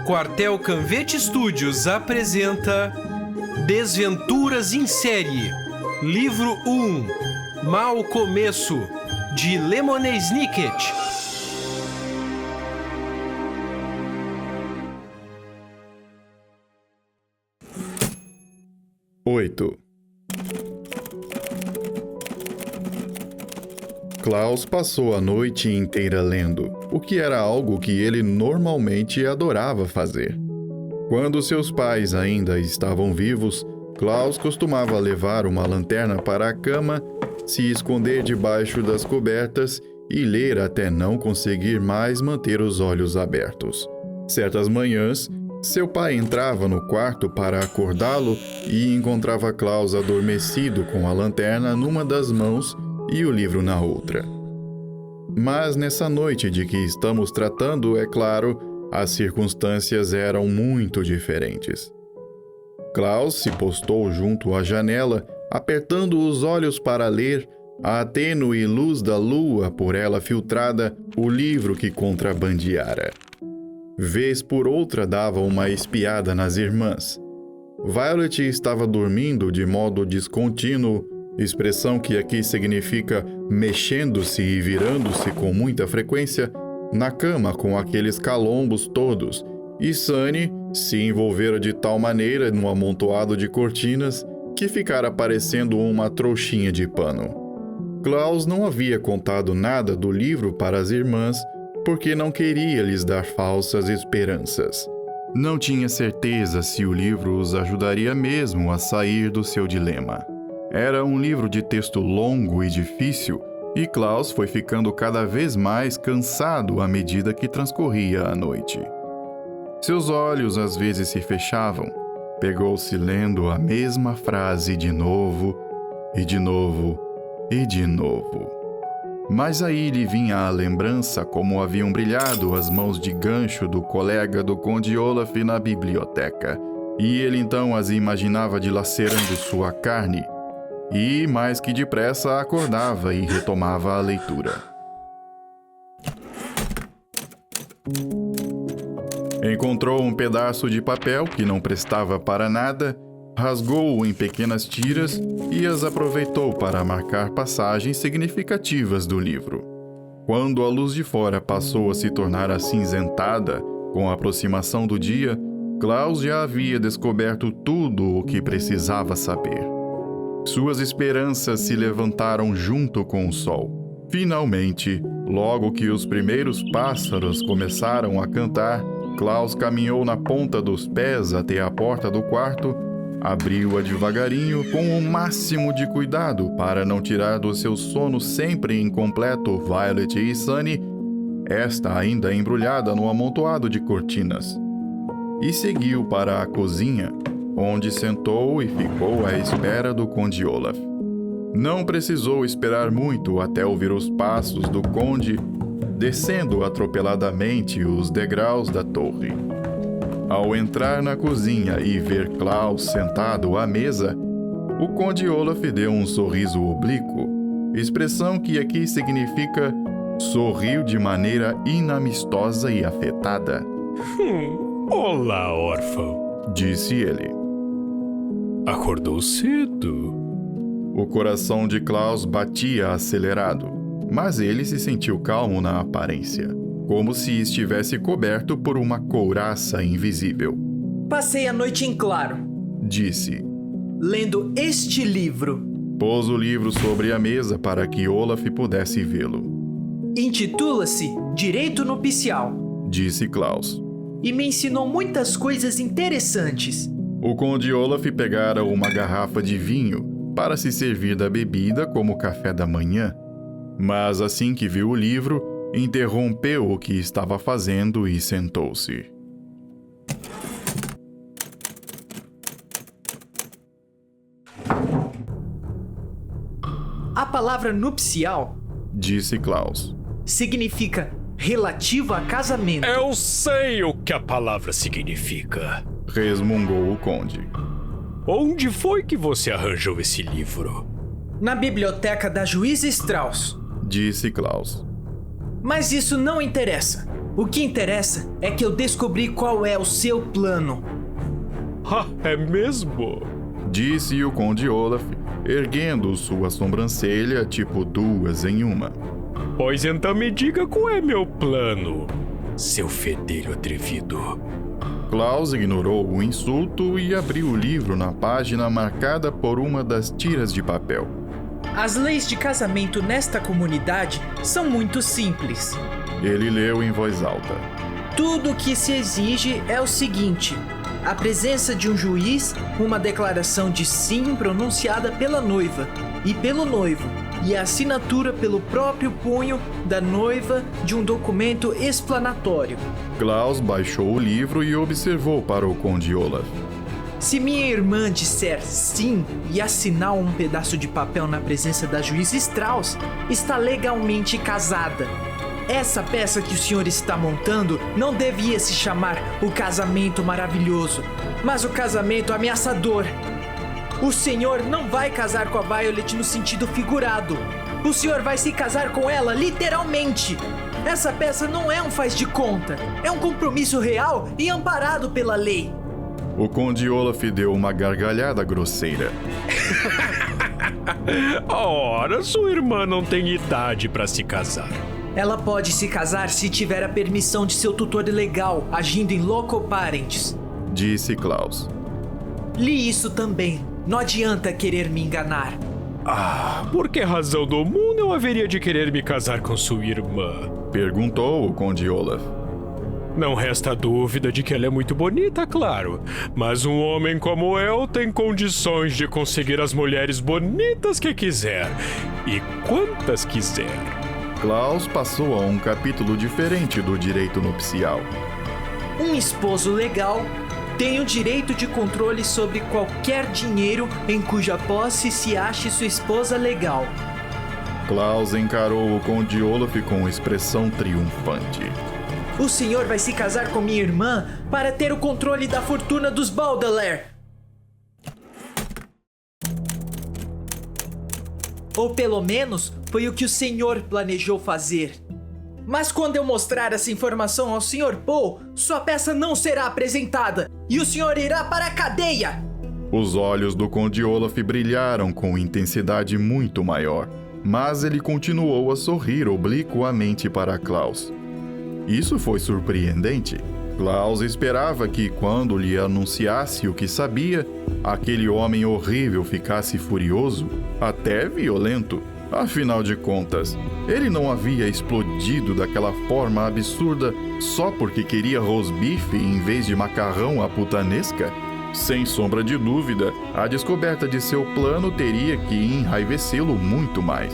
Quartel Canvete Studios apresenta Desventuras em Série, Livro 1, Mau Começo, de Lemony Snicket. Klaus passou a noite inteira lendo, o que era algo que ele normalmente adorava fazer. Quando seus pais ainda estavam vivos, Klaus costumava levar uma lanterna para a cama, se esconder debaixo das cobertas e ler até não conseguir mais manter os olhos abertos. Certas manhãs, seu pai entrava no quarto para acordá-lo e encontrava Klaus adormecido com a lanterna numa das mãos e o livro na outra. Mas nessa noite de que estamos tratando, é claro, as circunstâncias eram muito diferentes. Klaus se postou junto à janela, apertando os olhos para ler, à tênue luz da lua por ela filtrada, o livro que contrabandeara. Vez por outra dava uma espiada nas irmãs. Violet estava dormindo de modo descontínuo, expressão que aqui significa mexendo-se e virando-se com muita frequência, na cama com aqueles calombos todos, e Sunny se envolvera de tal maneira no amontoado de cortinas que ficara parecendo uma trouxinha de pano. Klaus não havia contado nada do livro para as irmãs porque não queria lhes dar falsas esperanças. Não tinha certeza se o livro os ajudaria mesmo a sair do seu dilema. Era um livro de texto longo e difícil, e Klaus foi ficando cada vez mais cansado à medida que transcorria a noite. Seus olhos às vezes se fechavam. Pegou-se lendo a mesma frase de novo, e de novo, e de novo. Mas aí lhe vinha à lembrança como haviam brilhado as mãos de gancho do colega do Conde Olaf na biblioteca, e ele então as imaginava dilacerando sua carne, e, mais que depressa, acordava e retomava a leitura. Encontrou um pedaço de papel que não prestava para nada, rasgou-o em pequenas tiras e as aproveitou para marcar passagens significativas do livro. Quando a luz de fora passou a se tornar acinzentada com a aproximação do dia, Klaus já havia descoberto tudo o que precisava saber. Suas esperanças se levantaram junto com o sol. Finalmente, logo que os primeiros pássaros começaram a cantar, Klaus caminhou na ponta dos pés até a porta do quarto, abriu-a devagarinho com o máximo de cuidado para não tirar do seu sono sempre incompleto Violet e Sunny, esta ainda embrulhada no amontoado de cortinas, e seguiu para a cozinha, onde sentou e ficou à espera do Conde Olaf. Não precisou esperar muito até ouvir os passos do conde descendo atropeladamente os degraus da torre. Ao entrar na cozinha e ver Klaus sentado à mesa, o Conde Olaf deu um sorriso oblíquo, expressão que aqui significa sorriu de maneira inamistosa e afetada. Olá, órfão, disse ele. Acordou cedo. O coração de Klaus batia acelerado, mas ele se sentiu calmo na aparência, como se estivesse coberto por uma couraça invisível. Passei a noite em claro, disse, lendo este livro. Pôs o livro sobre a mesa para que Olaf pudesse vê-lo. Intitula-se Direito Nupcial, disse Klaus. E me ensinou muitas coisas interessantes. O Conde Olaf pegara uma garrafa de vinho para se servir da bebida como café da manhã, mas assim que viu o livro, interrompeu o que estava fazendo e sentou-se. A palavra nupcial, disse Klaus, significa relativa a casamento. Eu sei o que a palavra significa, resmungou o conde. Onde foi que você arranjou esse livro? Na biblioteca da Juíza Strauss, disse Klaus. Mas isso não interessa. O que interessa é que eu descobri qual é o seu plano. Ah, é mesmo? Disse o Conde Olaf, erguendo sua sobrancelha tipo duas em uma. Pois então me diga qual é meu plano, seu fedelho atrevido. Klaus ignorou o insulto e abriu o livro na página marcada por uma das tiras de papel. As leis de casamento nesta comunidade são muito simples. Ele leu em voz alta. Tudo o que se exige é o seguinte: a presença de um juiz, uma declaração de sim pronunciada pela noiva e pelo noivo, e a assinatura pelo próprio punho da noiva de um documento explanatório. Klaus baixou o livro e observou para o Conde Olaf. Se minha irmã disser sim e assinar um pedaço de papel na presença da juíza Strauss, está legalmente casada. Essa peça que o senhor está montando não devia se chamar o casamento maravilhoso, mas o casamento ameaçador. O senhor não vai casar com a Violet no sentido figurado. O senhor vai se casar com ela literalmente. Essa peça não é um faz de conta, é um compromisso real e amparado pela lei. O Conde Olaf deu uma gargalhada grosseira. Ora, sua irmã não tem idade para se casar. Ela pode se casar se tiver a permissão de seu tutor legal, agindo em loco parens. Disse Klaus. Li isso também. Não adianta querer me enganar. Ah, por que razão do mundo eu haveria de querer me casar com sua irmã? Perguntou o Conde Olaf. Não resta dúvida de que ela é muito bonita, claro. Mas um homem como eu tem condições de conseguir as mulheres bonitas que quiser. E quantas quiser. Klaus passou a um capítulo diferente do direito nupcial. Um esposo legal tem o direito de controle sobre qualquer dinheiro em cuja posse se ache sua esposa legal. Klaus encarou o Conde Olaf com expressão triunfante. O senhor vai se casar com minha irmã para ter o controle da fortuna dos Baudelaire. Ou pelo menos foi o que o senhor planejou fazer. Mas quando eu mostrar essa informação ao Sr. Paul, sua peça não será apresentada e o senhor irá para a cadeia. Os olhos do Conde Olaf brilharam com intensidade muito maior, mas ele continuou a sorrir obliquamente para Klaus. Isso foi surpreendente. Klaus esperava que, quando lhe anunciasse o que sabia, aquele homem horrível ficasse furioso, até violento. Afinal de contas, ele não havia explodido daquela forma absurda só porque queria rosbife em vez de macarrão à putanesca? Sem sombra de dúvida, a descoberta de seu plano teria que enraivecê-lo muito mais.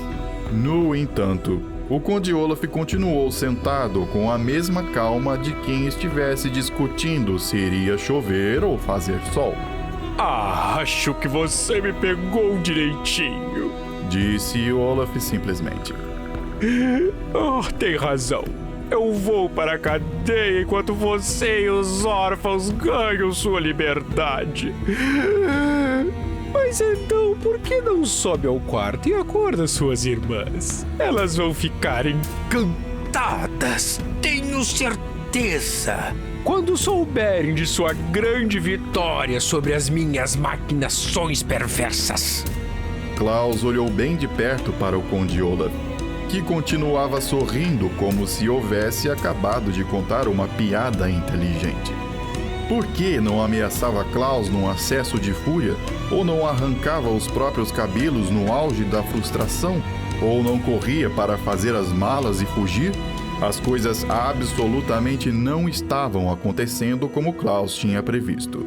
No entanto, o Conde Olaf continuou sentado com a mesma calma de quem estivesse discutindo se iria chover ou fazer sol. Ah, acho que você me pegou direitinho. Disse Olaf simplesmente. Oh, tem razão. Eu vou para a cadeia enquanto você e os órfãos ganham sua liberdade. Mas então, por que não sobe ao quarto e acorda suas irmãs? Elas vão ficar encantadas, tenho certeza. Quando souberem de sua grande vitória sobre as minhas maquinações perversas. Klaus olhou bem de perto para o Conde Olaf, que continuava sorrindo como se houvesse acabado de contar uma piada inteligente. Por que não ameaçava Klaus num acesso de fúria? Ou não arrancava os próprios cabelos no auge da frustração? Ou não corria para fazer as malas e fugir? As coisas absolutamente não estavam acontecendo como Klaus tinha previsto.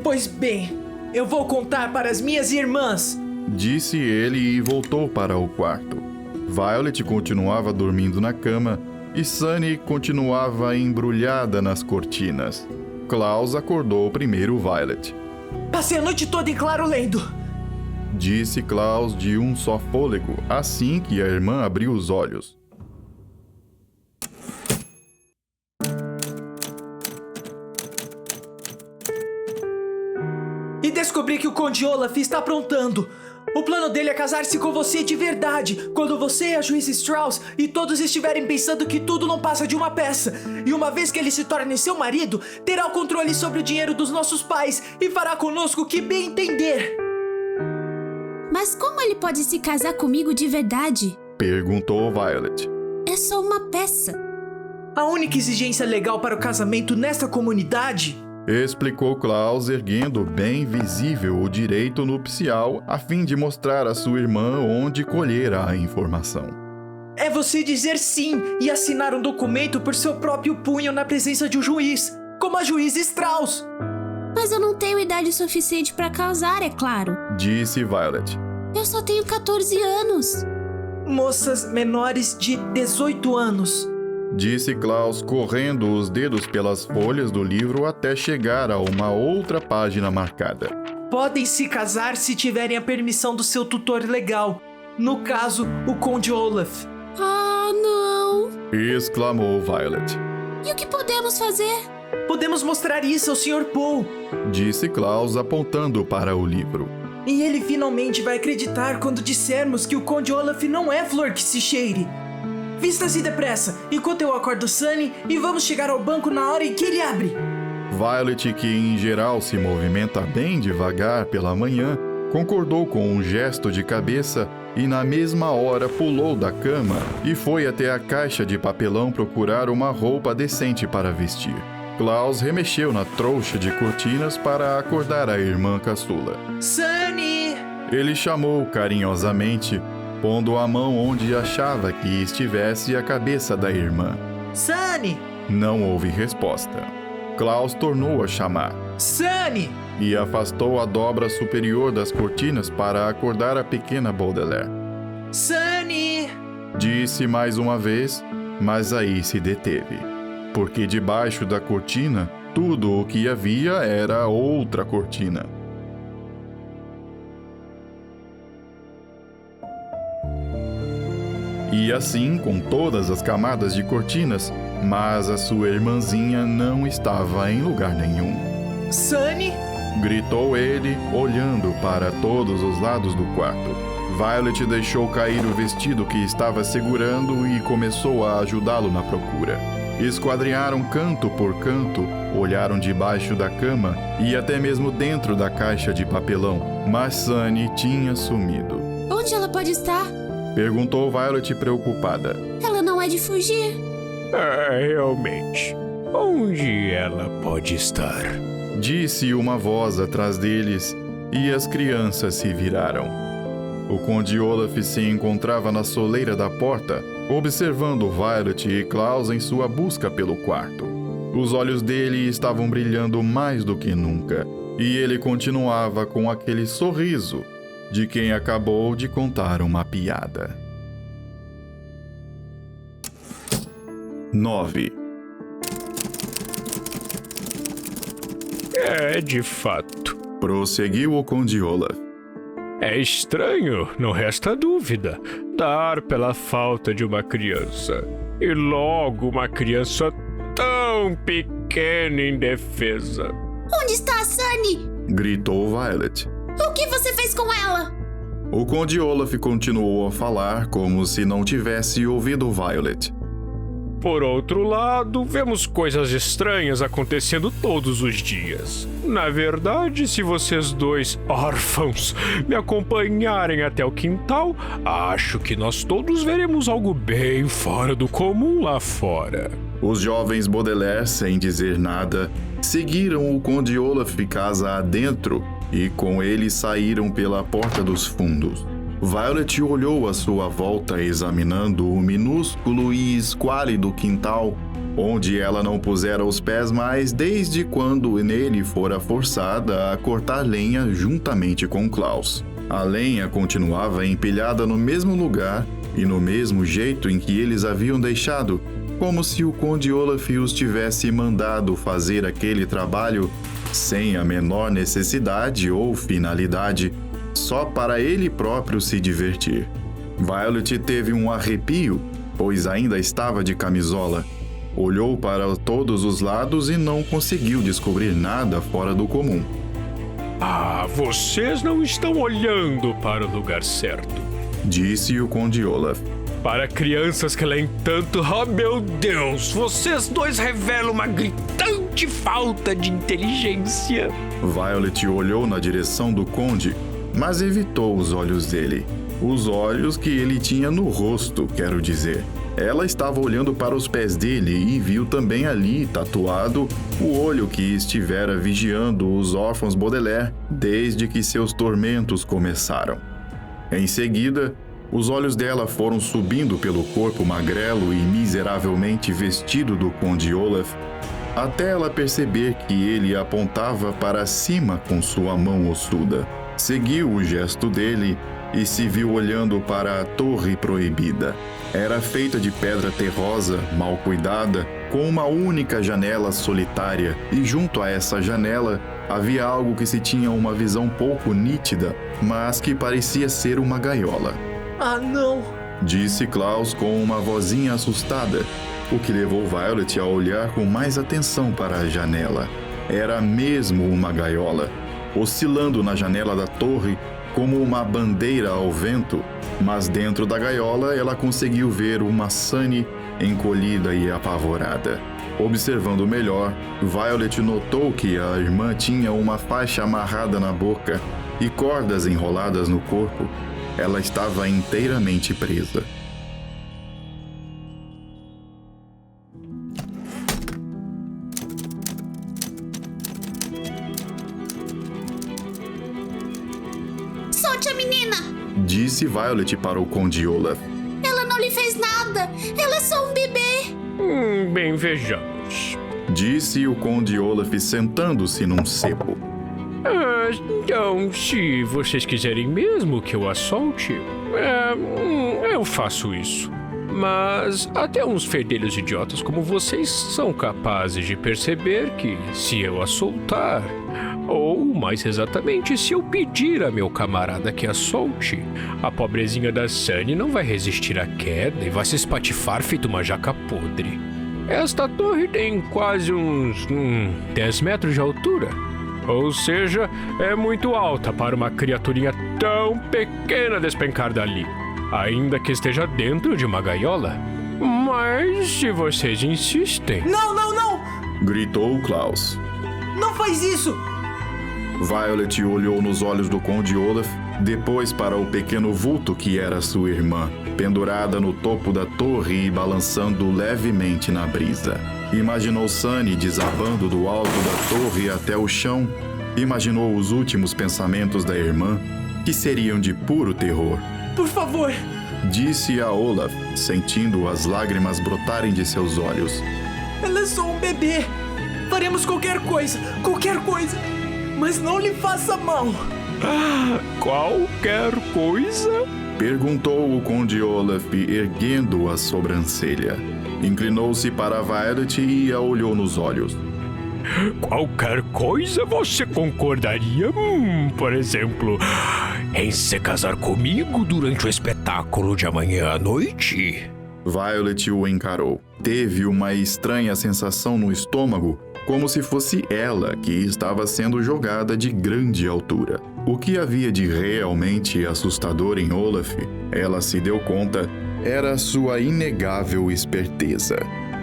Pois bem, eu vou contar para as minhas irmãs. Disse ele e voltou para o quarto. Violet continuava dormindo na cama e Sunny continuava embrulhada nas cortinas. Klaus acordou primeiro Violet. Passei a noite toda em claro lendo. Disse Klaus de um só fôlego, assim que a irmã abriu os olhos. E descobri que o Conde Olaf está aprontando. O plano dele é casar-se com você de verdade, quando você e a juíza Strauss e todos estiverem pensando que tudo não passa de uma peça. E uma vez que ele se torne seu marido, terá o controle sobre o dinheiro dos nossos pais e fará conosco o que bem entender. Mas como ele pode se casar comigo de verdade? Perguntou Violet. É só uma peça. A única exigência legal para o casamento nesta comunidade... Explicou Klaus, erguendo bem visível o direito nupcial a fim de mostrar à sua irmã onde colher a informação. É você dizer sim e assinar um documento por seu próprio punho na presença de um juiz, como a juíza Strauss. Mas eu não tenho idade suficiente para casar, é claro. Disse Violet. Eu só tenho 14 anos. Moças menores de 18 anos. Disse Klaus, correndo os dedos pelas folhas do livro até chegar a uma outra página marcada. Podem se casar se tiverem a permissão do seu tutor legal. No caso, o Conde Olaf. Ah, não! Exclamou Violet. E o que podemos fazer? Podemos mostrar isso ao Sr. Paul. Disse Klaus, apontando para o livro. E ele finalmente vai acreditar quando dissermos que o Conde Olaf não é flor que se cheire. Vista-se depressa, enquanto eu acordo Sunny, e vamos chegar ao banco na hora em que ele abre. Violet, que em geral se movimenta bem devagar pela manhã, concordou com um gesto de cabeça e na mesma hora pulou da cama e foi até a caixa de papelão procurar uma roupa decente para vestir. Klaus remexeu na trouxa de cortinas para acordar a irmã caçula. Sunny! Ele chamou carinhosamente, pondo a mão onde achava que estivesse a cabeça da irmã. Sunny! Não houve resposta. Klaus tornou a chamar. Sunny! E afastou a dobra superior das cortinas para acordar a pequena Baudelaire. Sunny! Disse mais uma vez, mas aí se deteve. Porque debaixo da cortina, tudo o que havia era outra cortina. E assim com todas as camadas de cortinas, mas a sua irmãzinha não estava em lugar nenhum. Sunny! Gritou ele, olhando para todos os lados do quarto. Violet deixou cair o vestido que estava segurando e começou a ajudá-lo na procura. Esquadrinharam canto por canto, olharam debaixo da cama e até mesmo dentro da caixa de papelão, mas Sunny tinha sumido. Onde ela pode estar? Perguntou Violet preocupada. Ela não é de fugir. Realmente. Onde ela pode estar? Disse uma voz atrás deles e as crianças se viraram. O Conde Olaf se encontrava na soleira da porta, observando Violet e Klaus em sua busca pelo quarto. Os olhos dele estavam brilhando mais do que nunca, e ele continuava com aquele sorriso de quem acabou de contar uma piada. 9. De fato. Prosseguiu o Conde Olaf. É estranho, não resta dúvida, dar pela falta de uma criança. E logo uma criança tão pequena e indefesa. Onde está a Sunny? Gritou Violet. O que você fez com ela? O Conde Olaf continuou a falar como se não tivesse ouvido Violet. Por outro lado, vemos coisas estranhas acontecendo todos os dias. Na verdade, se vocês dois órfãos me acompanharem até o quintal, acho que nós todos veremos algo bem fora do comum lá fora. Os jovens Baudelaire, sem dizer nada, seguiram o Conde Olaf casa adentro e com ele saíram pela porta dos fundos. Violet olhou à sua volta, examinando o minúsculo e esquálido quintal, onde ela não pusera os pés mais desde quando nele fora forçada a cortar lenha juntamente com Klaus. A lenha continuava empilhada no mesmo lugar e no mesmo jeito em que eles haviam deixado, como se o Conde Olaf os tivesse mandado fazer aquele trabalho sem a menor necessidade ou finalidade, só para ele próprio se divertir. Violet teve um arrepio, pois ainda estava de camisola. Olhou para todos os lados e não conseguiu descobrir nada fora do comum. Vocês não estão olhando para o lugar certo. Disse o Conde Olaf. Para crianças que leem tanto, oh meu Deus, vocês dois revelam uma gritante falta de inteligência. Violet olhou na direção do conde, mas evitou os olhos dele. Os olhos que ele tinha no rosto, quero dizer. Ela estava olhando para os pés dele e viu também ali, tatuado, o olho que estivera vigiando os órfãos Baudelaire desde que seus tormentos começaram. Em seguida, os olhos dela foram subindo pelo corpo magrelo e miseravelmente vestido do Conde Olaf, até ela perceber que ele apontava para cima com sua mão ossuda. Seguiu o gesto dele e se viu olhando para a Torre Proibida. Era feita de pedra terrosa, mal cuidada, com uma única janela solitária, e junto a essa janela havia algo que se tinha uma visão pouco nítida, mas que parecia ser uma gaiola. Ah, não! Disse Klaus com uma vozinha assustada, o que levou Violet a olhar com mais atenção para a janela. Era mesmo uma gaiola, oscilando na janela da torre como uma bandeira ao vento, mas dentro da gaiola ela conseguiu ver uma Sunny encolhida e apavorada. Observando melhor, Violet notou que a irmã tinha uma faixa amarrada na boca e cordas enroladas no corpo. Ela estava inteiramente presa. Solte a menina! Disse Violet para o Conde Olaf. Ela não lhe fez nada! Ela é só um bebê! Bem, vejamos. Disse o Conde Olaf sentando-se num cepo. Então, se vocês quiserem mesmo que eu a solte, eu faço isso. Mas até uns fedelhos idiotas como vocês são capazes de perceber que, se eu a soltar, ou mais exatamente, se eu pedir a meu camarada que a solte, a pobrezinha da Sunny não vai resistir à queda e vai se espatifar feito uma jaca podre. Esta torre tem quase uns 10 metros de altura. Ou seja, é muito alta para uma criaturinha tão pequena despencar dali, ainda que esteja dentro de uma gaiola. Mas se vocês insistem... Não, não, não! Gritou Klaus. Não faz isso! Violet olhou nos olhos do Conde Olaf, depois para o pequeno vulto que era sua irmã, pendurada no topo da torre e balançando levemente na brisa. Imaginou Sunny desabando do alto da torre até o chão. Imaginou os últimos pensamentos da irmã, que seriam de puro terror. Por favor! Disse a Olaf, sentindo as lágrimas brotarem de seus olhos. Ela é só um bebê! Faremos qualquer coisa! Mas não lhe faça mal! Qualquer coisa? Perguntou o Conde Olaf, erguendo a sobrancelha. Inclinou-se para Violet e a olhou nos olhos. Qualquer coisa você concordaria? Por exemplo, em se casar comigo durante o espetáculo de amanhã à noite? Violet o encarou. Teve uma estranha sensação no estômago, como se fosse ela que estava sendo jogada de grande altura. O que havia de realmente assustador em Olaf, ela se deu conta, era sua inegável esperteza.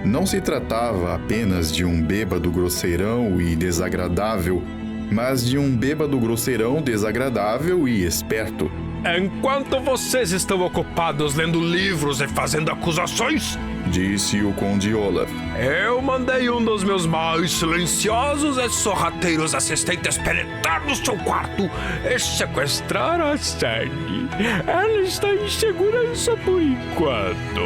Não se tratava apenas de um bêbado grosseirão e desagradável, mas de um bêbado grosseirão desagradável e esperto. Enquanto vocês estão ocupados lendo livros e fazendo acusações, disse o Conde Olaf, eu mandei um dos meus mais silenciosos e sorrateiros assistentes penetrar no seu quarto e sequestrar a Sunny. Ela está em segurança por enquanto.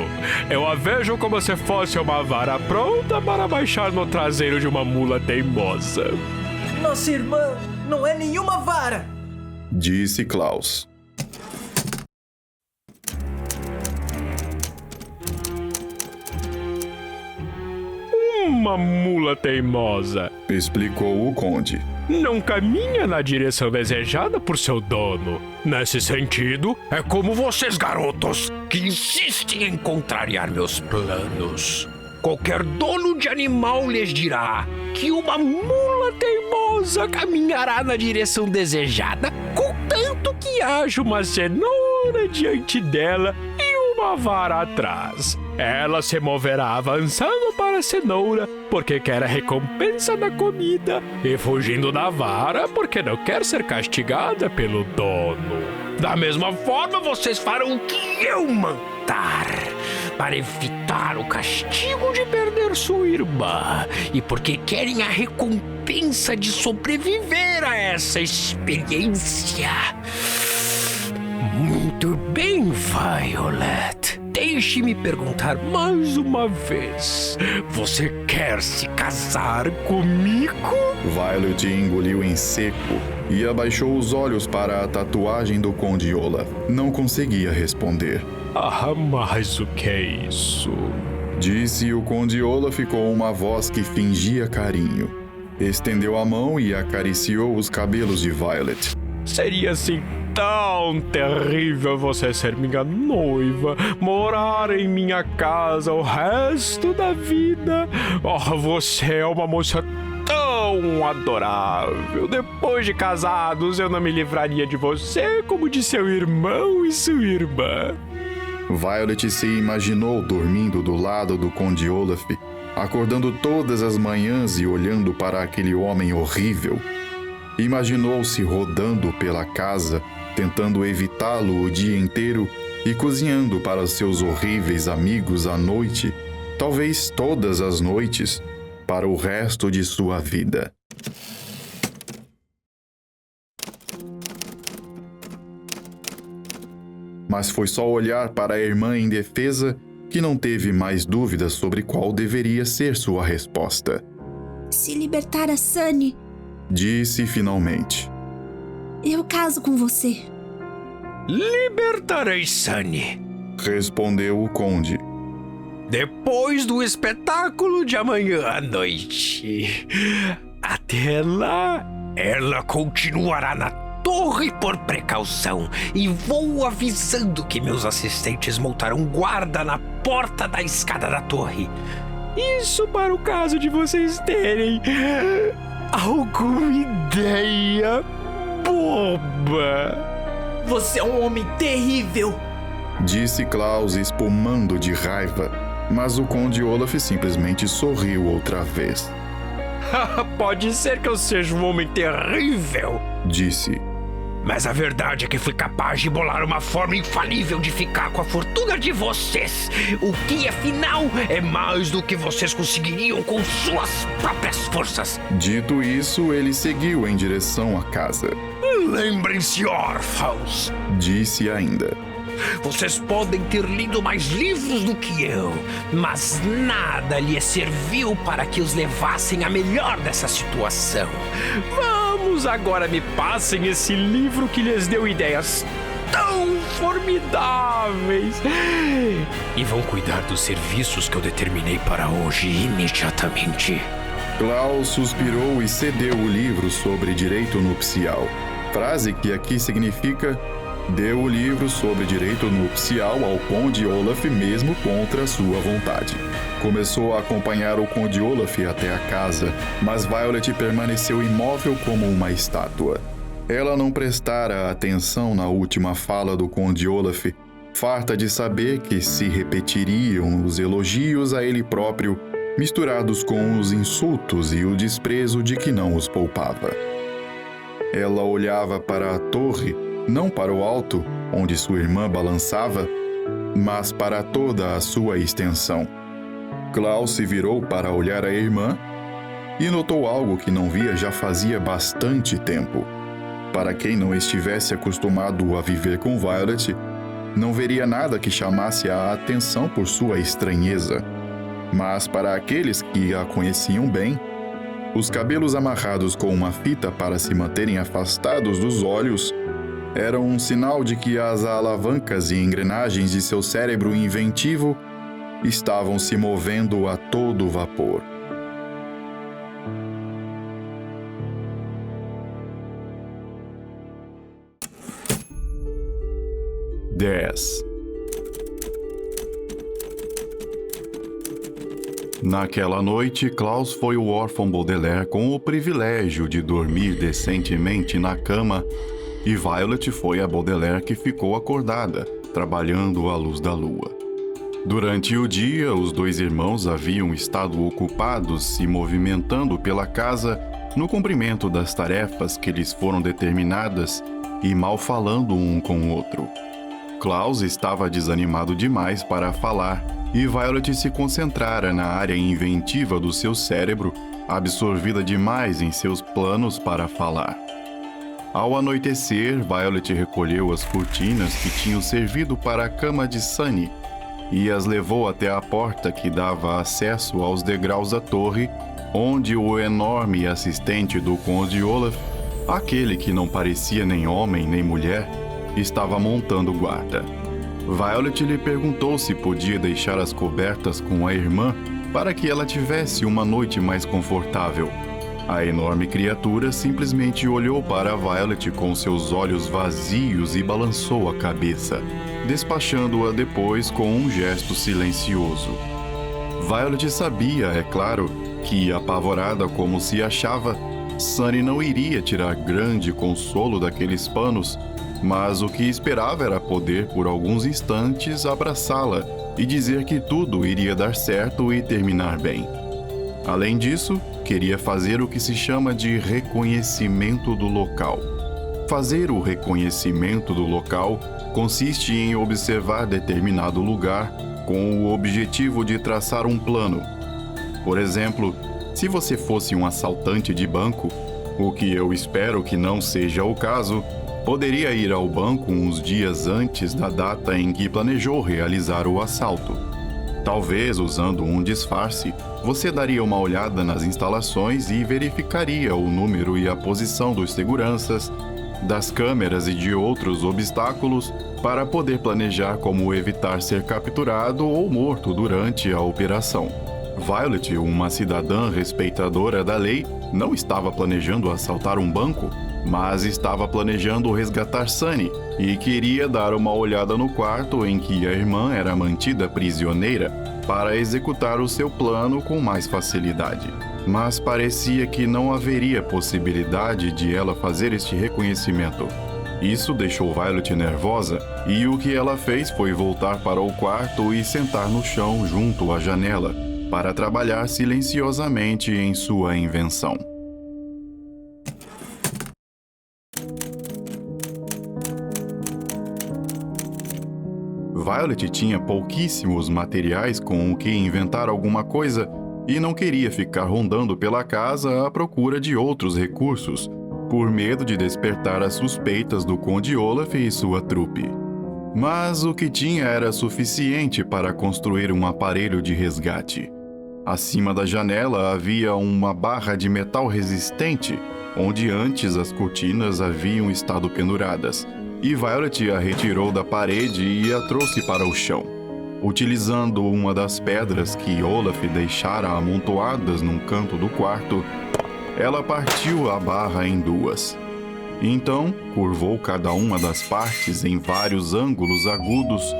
Eu a vejo como se fosse uma vara pronta para baixar no traseiro de uma mula teimosa. Nossa irmã não é nenhuma vara! Disse Klaus. Uma mula teimosa, explicou o conde. Não caminha na direção desejada por seu dono. Nesse sentido, é como vocês, garotos, que insistem em contrariar meus planos. Qualquer dono de animal lhes dirá que uma mula tola teimosa caminhará na direção desejada, contanto que haja uma cenoura diante dela e uma vara atrás. Ela se moverá avançando para a cenoura, porque quer a recompensa da comida, e fugindo da vara, porque não quer ser castigada pelo dono. Da mesma forma, vocês farão o que eu mandar, para evitar o castigo de perder sua irmã, e porque querem a recompensa de sobreviver a essa experiência. Muito bem, Violet. Deixe-me perguntar mais uma vez. Você quer se casar comigo? Violet engoliu em seco e abaixou os olhos para a tatuagem do Conde Olaf. Não conseguia responder. Ah, mas o que é isso? Disse o Conde Olaf com uma voz que fingia carinho. Estendeu a mão e acariciou os cabelos de Violet. Seria assim tão terrível você ser minha noiva, morar em minha casa o resto da vida. Oh, você é uma moça tão adorável. Depois de casados, eu não me livraria de você como de seu irmão e sua irmã. Violet se imaginou dormindo do lado do Conde Olaf, acordando todas as manhãs e olhando para aquele homem horrível. Imaginou-se rodando pela casa, tentando evitá-lo o dia inteiro e cozinhando para seus horríveis amigos à noite, talvez todas as noites, para o resto de sua vida. Mas foi só olhar para a irmã indefesa que não teve mais dúvidas sobre qual deveria ser sua resposta. Se libertar a Sunny, Disse finalmente. eu caso com você. Libertarei Sunny. Respondeu o conde. Depois do espetáculo de amanhã à noite. Até lá, ela continuará na torre por precaução, e vou avisando que meus assistentes montarão guarda na porta da escada da torre. Isso para o caso de vocês terem alguma ideia boba. Você é um homem terrível! Disse Klaus espumando de raiva, mas o Conde Olaf simplesmente sorriu outra vez. Pode ser que eu seja um homem terrível, Disse. mas a verdade é que fui capaz de bolar uma forma infalível de ficar com a fortuna de vocês. O que, afinal, é mais do que vocês conseguiriam com suas próprias forças. Dito isso, ele seguiu em direção à casa. Lembrem-se, órfãos. Disse ainda. Vocês podem ter lido mais livros do que eu, mas nada lhes serviu para que os levassem a melhor dessa situação. Vamos agora, me passem esse livro que lhes deu ideias tão formidáveis e vão cuidar dos serviços que eu determinei para hoje imediatamente. Klaus suspirou e cedeu o livro sobre direito nupcial, frase que aqui significa: deu o livro sobre direito nupcial ao Conde Olaf mesmo contra sua vontade. Começou a acompanhar o Conde Olaf até a casa, mas Violet permaneceu imóvel como uma estátua. Ela não prestara atenção na última fala do Conde Olaf, farta de saber que se repetiriam os elogios a ele próprio, misturados com os insultos e o desprezo de que não os poupava. Ela olhava para a torre, não para o alto, onde sua irmã balançava, mas para toda a sua extensão. Klaus se virou para olhar a irmã e notou algo que não via já fazia bastante tempo. Para quem não estivesse acostumado a viver com Violet, não veria nada que chamasse a atenção por sua estranheza. Mas para aqueles que a conheciam bem, os cabelos amarrados com uma fita para se manterem afastados dos olhos eram um sinal de que as alavancas e engrenagens de seu cérebro inventivo estavam se movendo a todo vapor. Naquela noite, Klaus foi o órfão Baudelaire com o privilégio de dormir decentemente na cama, e Violet foi a Baudelaire que ficou acordada, trabalhando à luz da lua. Durante o dia, os dois irmãos haviam estado ocupados se movimentando pela casa no cumprimento das tarefas que lhes foram determinadas e mal falando um com o outro. Klaus estava desanimado demais para falar e Violet se concentrara na área inventiva do seu cérebro, absorvida demais em seus planos para falar. Ao anoitecer, Violet recolheu as cortinas que tinham servido para a cama de Sunny e as levou até a porta que dava acesso aos degraus da torre, onde o enorme assistente do Conde Olaf, aquele que não parecia nem homem nem mulher, estava montando guarda. Violet lhe perguntou se podia deixar as cobertas com a irmã para que ela tivesse uma noite mais confortável. A enorme criatura simplesmente olhou para Violet com seus olhos vazios e balançou a cabeça, despachando-a depois com um gesto silencioso. Violet sabia, é claro, que, apavorada como se achava, Sunny não iria tirar grande consolo daqueles panos, mas o que esperava era poder, por alguns instantes, abraçá-la e dizer que tudo iria dar certo e terminar bem. Além disso, queria fazer o que se chama de reconhecimento do local. Fazer o reconhecimento do local consiste em observar determinado lugar com o objetivo de traçar um plano. Por exemplo, se você fosse um assaltante de banco, o que eu espero que não seja o caso, poderia ir ao banco uns dias antes da data em que planejou realizar o assalto. Talvez, usando um disfarce, você daria uma olhada nas instalações e verificaria o número e a posição dos seguranças, das câmeras e de outros obstáculos para poder planejar como evitar ser capturado ou morto durante a operação. Violet, uma cidadã respeitadora da lei, não estava planejando assaltar um banco, mas estava planejando resgatar Sunny e queria dar uma olhada no quarto em que a irmã era mantida prisioneira para executar o seu plano com mais facilidade. Mas parecia que não haveria possibilidade de ela fazer este reconhecimento. Isso deixou Violet nervosa e o que ela fez foi voltar para o quarto e sentar no chão junto à janela para trabalhar silenciosamente em sua invenção. Violet tinha pouquíssimos materiais com o que inventar alguma coisa e não queria ficar rondando pela casa à procura de outros recursos, por medo de despertar as suspeitas do Conde Olaf e sua trupe. Mas o que tinha era suficiente para construir um aparelho de resgate. Acima da janela havia uma barra de metal resistente, onde antes as cortinas haviam estado penduradas, e Violet a retirou da parede e a trouxe para o chão. Utilizando uma das pedras que Olaf deixara amontoadas num canto do quarto, ela partiu a barra em duas. Então, curvou cada uma das partes em vários ângulos agudos,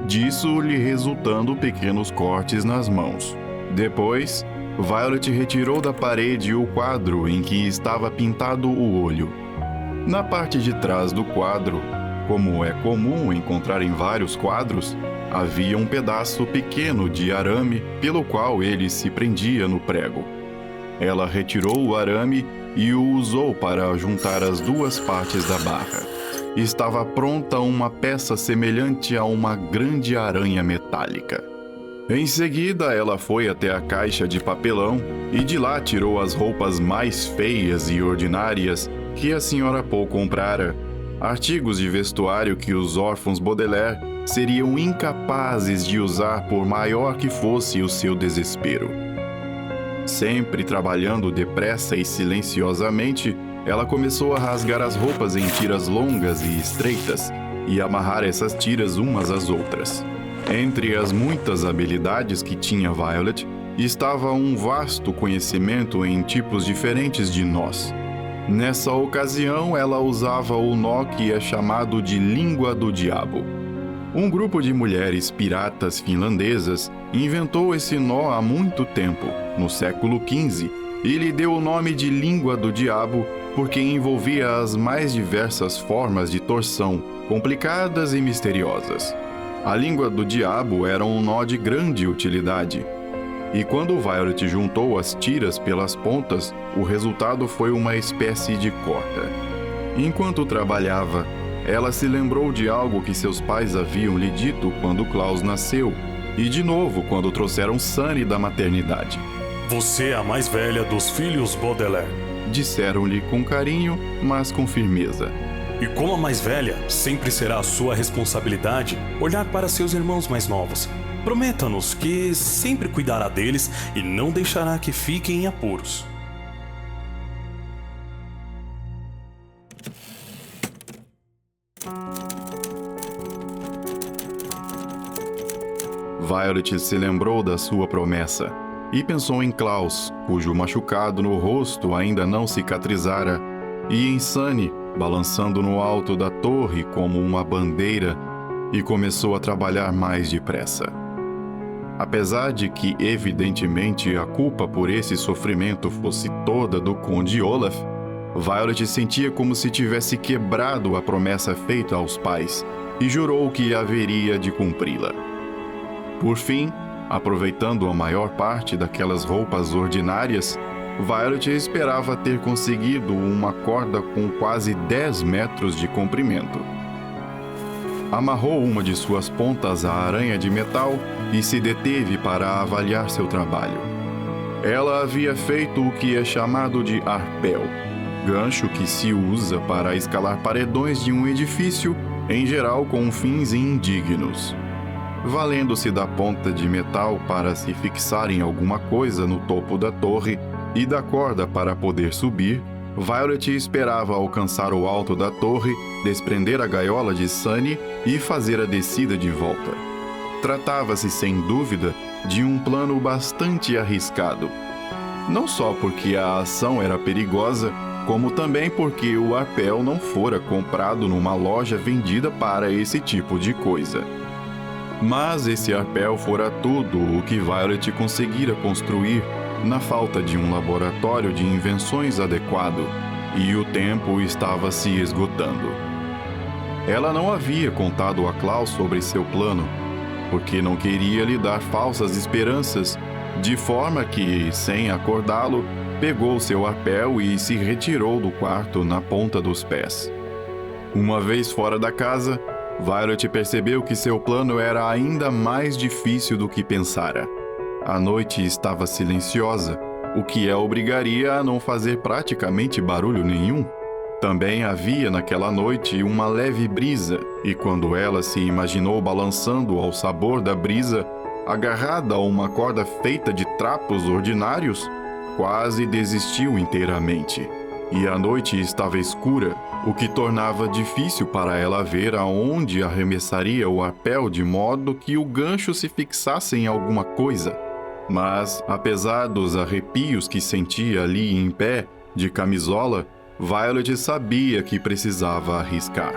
disso lhe resultando pequenos cortes nas mãos. Depois, Violet retirou da parede o quadro em que estava pintado o olho. Na parte de trás do quadro, como é comum encontrar em vários quadros, havia um pedaço pequeno de arame pelo qual ele se prendia no prego. Ela retirou o arame e o usou para juntar as duas partes da barra. Estava pronta uma peça semelhante a uma grande aranha metálica. Em seguida, ela foi até a caixa de papelão e de lá tirou as roupas mais feias e ordinárias que a senhora Poe comprara, artigos de vestuário que os órfãos Baudelaire seriam incapazes de usar por maior que fosse o seu desespero. Sempre trabalhando depressa e silenciosamente, ela começou a rasgar as roupas em tiras longas e estreitas e amarrar essas tiras umas às outras. Entre as muitas habilidades que tinha Violet, estava um vasto conhecimento em tipos diferentes de nós. Nessa ocasião, ela usava o nó que é chamado de língua do diabo. Um grupo de mulheres piratas finlandesas inventou esse nó há muito tempo, no século XV, e lhe deu o nome de língua do diabo porque envolvia as mais diversas formas de torção, complicadas e misteriosas. A língua do diabo era um nó de grande utilidade. E quando Violet juntou as tiras pelas pontas, o resultado foi uma espécie de corda. Enquanto trabalhava, ela se lembrou de algo que seus pais haviam lhe dito quando Klaus nasceu, e de novo quando trouxeram Sunny da maternidade. Você é a mais velha dos filhos Baudelaire. Disseram-lhe com carinho, mas com firmeza. E como a mais velha, sempre será a sua responsabilidade olhar para seus irmãos mais novos. Prometa-nos que sempre cuidará deles e não deixará que fiquem em apuros. Violet se lembrou da sua promessa e pensou em Klaus, cujo machucado no rosto ainda não cicatrizara, e em Sunny, balançando no alto da torre como uma bandeira, e começou a trabalhar mais depressa. Apesar de que, evidentemente, a culpa por esse sofrimento fosse toda do Conde Olaf, Violet sentia como se tivesse quebrado a promessa feita aos pais e jurou que haveria de cumpri-la. Por fim, aproveitando a maior parte daquelas roupas ordinárias, Violet esperava ter conseguido uma corda com quase 10 metros de comprimento. Amarrou uma de suas pontas à aranha de metal e se deteve para avaliar seu trabalho. Ela havia feito o que é chamado de arpel, gancho que se usa para escalar paredões de um edifício, em geral com fins indignos. Valendo-se da ponta de metal para se fixar em alguma coisa no topo da torre e da corda para poder subir, Violet esperava alcançar o alto da torre, desprender a gaiola de Sunny e fazer a descida de volta. Tratava-se, sem dúvida, de um plano bastante arriscado. Não só porque a ação era perigosa, como também porque o arpel não fora comprado numa loja vendida para esse tipo de coisa. Mas esse arpel fora tudo o que Violet conseguira construir na falta de um laboratório de invenções adequado, e o tempo estava se esgotando. Ela não havia contado a Klaus sobre seu plano, porque não queria lhe dar falsas esperanças, de forma que, sem acordá-lo, pegou seu arpel e se retirou do quarto na ponta dos pés. Uma vez fora da casa, Violet percebeu que seu plano era ainda mais difícil do que pensara. A noite estava silenciosa, o que a obrigaria a não fazer praticamente barulho nenhum. Também havia naquela noite uma leve brisa, e quando ela se imaginou balançando ao sabor da brisa, agarrada a uma corda feita de trapos ordinários, quase desistiu inteiramente. E a noite estava escura, o que tornava difícil para ela ver aonde arremessaria o arpel de modo que o gancho se fixasse em alguma coisa. Mas, apesar dos arrepios que sentia ali em pé, de camisola, Violet sabia que precisava arriscar.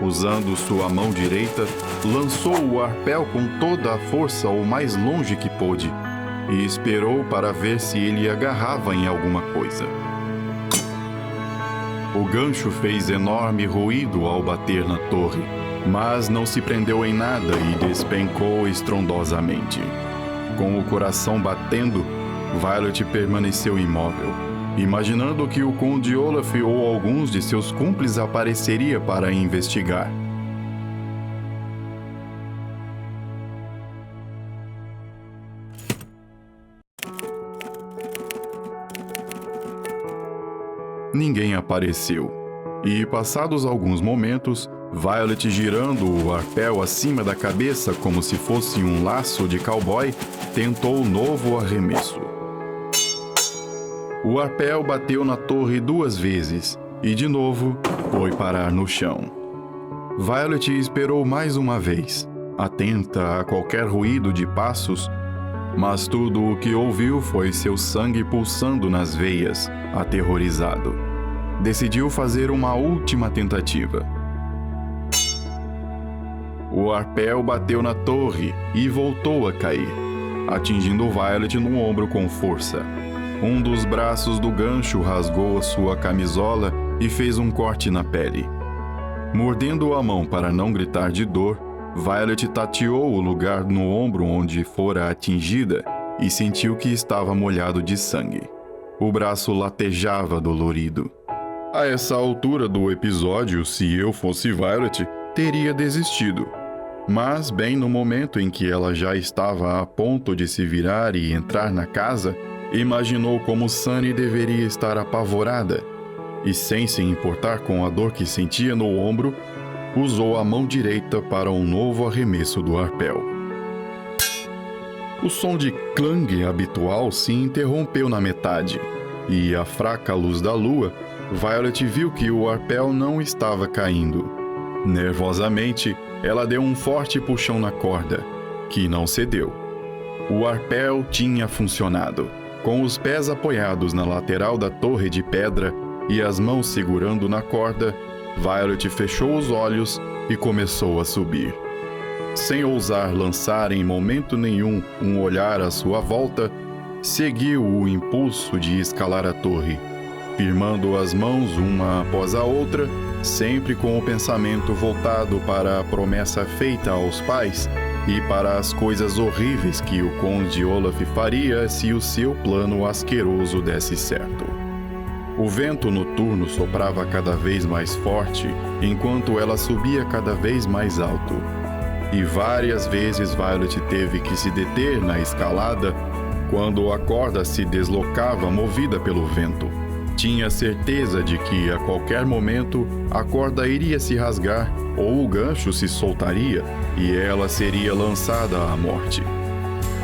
Usando sua mão direita, lançou o arpel com toda a força o mais longe que pôde e esperou para ver se ele agarrava em alguma coisa. O gancho fez enorme ruído ao bater na torre, mas não se prendeu em nada e despencou estrondosamente. Com o coração batendo, Violet permaneceu imóvel, imaginando que o Conde Olaf ou alguns de seus cúmplices apareceria para investigar. Ninguém apareceu, e passados alguns momentos, Violet, girando o arpel acima da cabeça como se fosse um laço de cowboy, tentou novo arremesso. O arpel bateu na torre 2 vezes e, de novo, foi parar no chão. Violet esperou mais uma vez, atenta a qualquer ruído de passos, mas tudo o que ouviu foi seu sangue pulsando nas veias, aterrorizado. Decidiu fazer uma última tentativa. O arpel bateu na torre e voltou a cair, atingindo Violet no ombro com força. Um dos braços do gancho rasgou a sua camisola e fez um corte na pele. Mordendo a mão para não gritar de dor, Violet tateou o lugar no ombro onde fora atingida e sentiu que estava molhado de sangue. O braço latejava dolorido. A essa altura do episódio, se eu fosse Violet, teria desistido. Mas, bem no momento em que ela já estava a ponto de se virar e entrar na casa, imaginou como Sunny deveria estar apavorada e, sem se importar com a dor que sentia no ombro, usou a mão direita para um novo arremesso do arpel. O som de clang habitual se interrompeu na metade, e à fraca luz da lua, Violet viu que o arpel não estava caindo. Nervosamente, ela deu um forte puxão na corda, que não cedeu. O arpel tinha funcionado. Com os pés apoiados na lateral da torre de pedra e as mãos segurando na corda, Violet fechou os olhos e começou a subir. Sem ousar lançar em momento nenhum um olhar à sua volta, seguiu o impulso de escalar a torre, firmando as mãos uma após a outra, sempre com o pensamento voltado para a promessa feita aos pais e para as coisas horríveis que o Conde Olaf faria se o seu plano asqueroso desse certo. O vento noturno soprava cada vez mais forte, enquanto ela subia cada vez mais alto. E várias vezes Violet teve que se deter na escalada quando a corda se deslocava movida pelo vento. Tinha certeza de que, a qualquer momento, a corda iria se rasgar ou o gancho se soltaria e ela seria lançada à morte.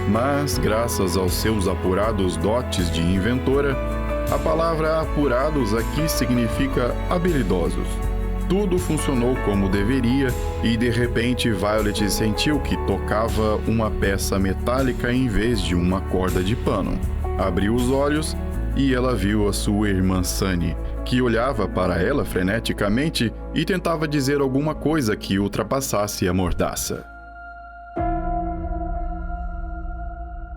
Mas, graças aos seus apurados dotes de inventora, a palavra apurados aqui significa habilidosos. Tudo funcionou como deveria e, de repente, Violet sentiu que tocava uma peça metálica em vez de uma corda de pano. Abriu os olhos e ela viu a sua irmã Sunny, que olhava para ela freneticamente e tentava dizer alguma coisa que ultrapassasse a mordaça.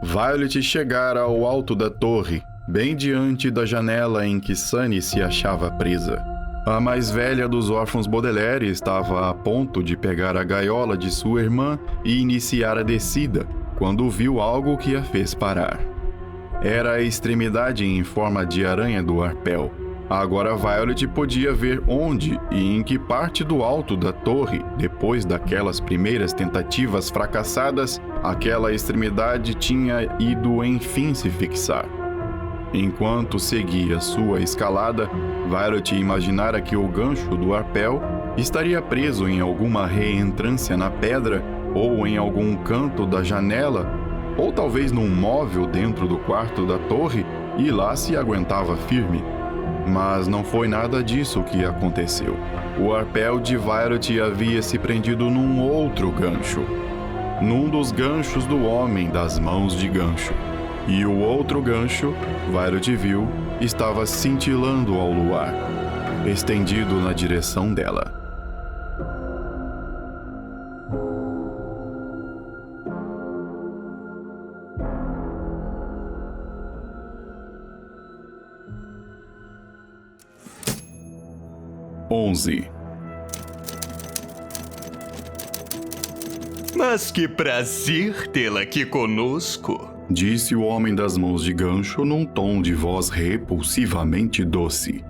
Violet chegara ao alto da torre, bem diante da janela em que Sunny se achava presa. A mais velha dos órfãos Baudelaire estava a ponto de pegar a gaiola de sua irmã e iniciar a descida, quando viu algo que a fez parar. Era a extremidade em forma de aranha do arpel. Agora Violet podia ver onde e em que parte do alto da torre, depois daquelas primeiras tentativas fracassadas, aquela extremidade tinha ido enfim se fixar. Enquanto seguia sua escalada, Violet imaginara que o gancho do arpel estaria preso em alguma reentrância na pedra ou em algum canto da janela, ou talvez num móvel dentro do quarto da torre, e lá se aguentava firme. Mas não foi nada disso que aconteceu. O arpel de Violet havia se prendido num outro gancho, num dos ganchos do homem das mãos de gancho. E o outro gancho, Violet viu, estava cintilando ao luar, estendido na direção dela. Mas que prazer tê-la aqui conosco, disse o homem das mãos de gancho num tom de voz repulsivamente doce.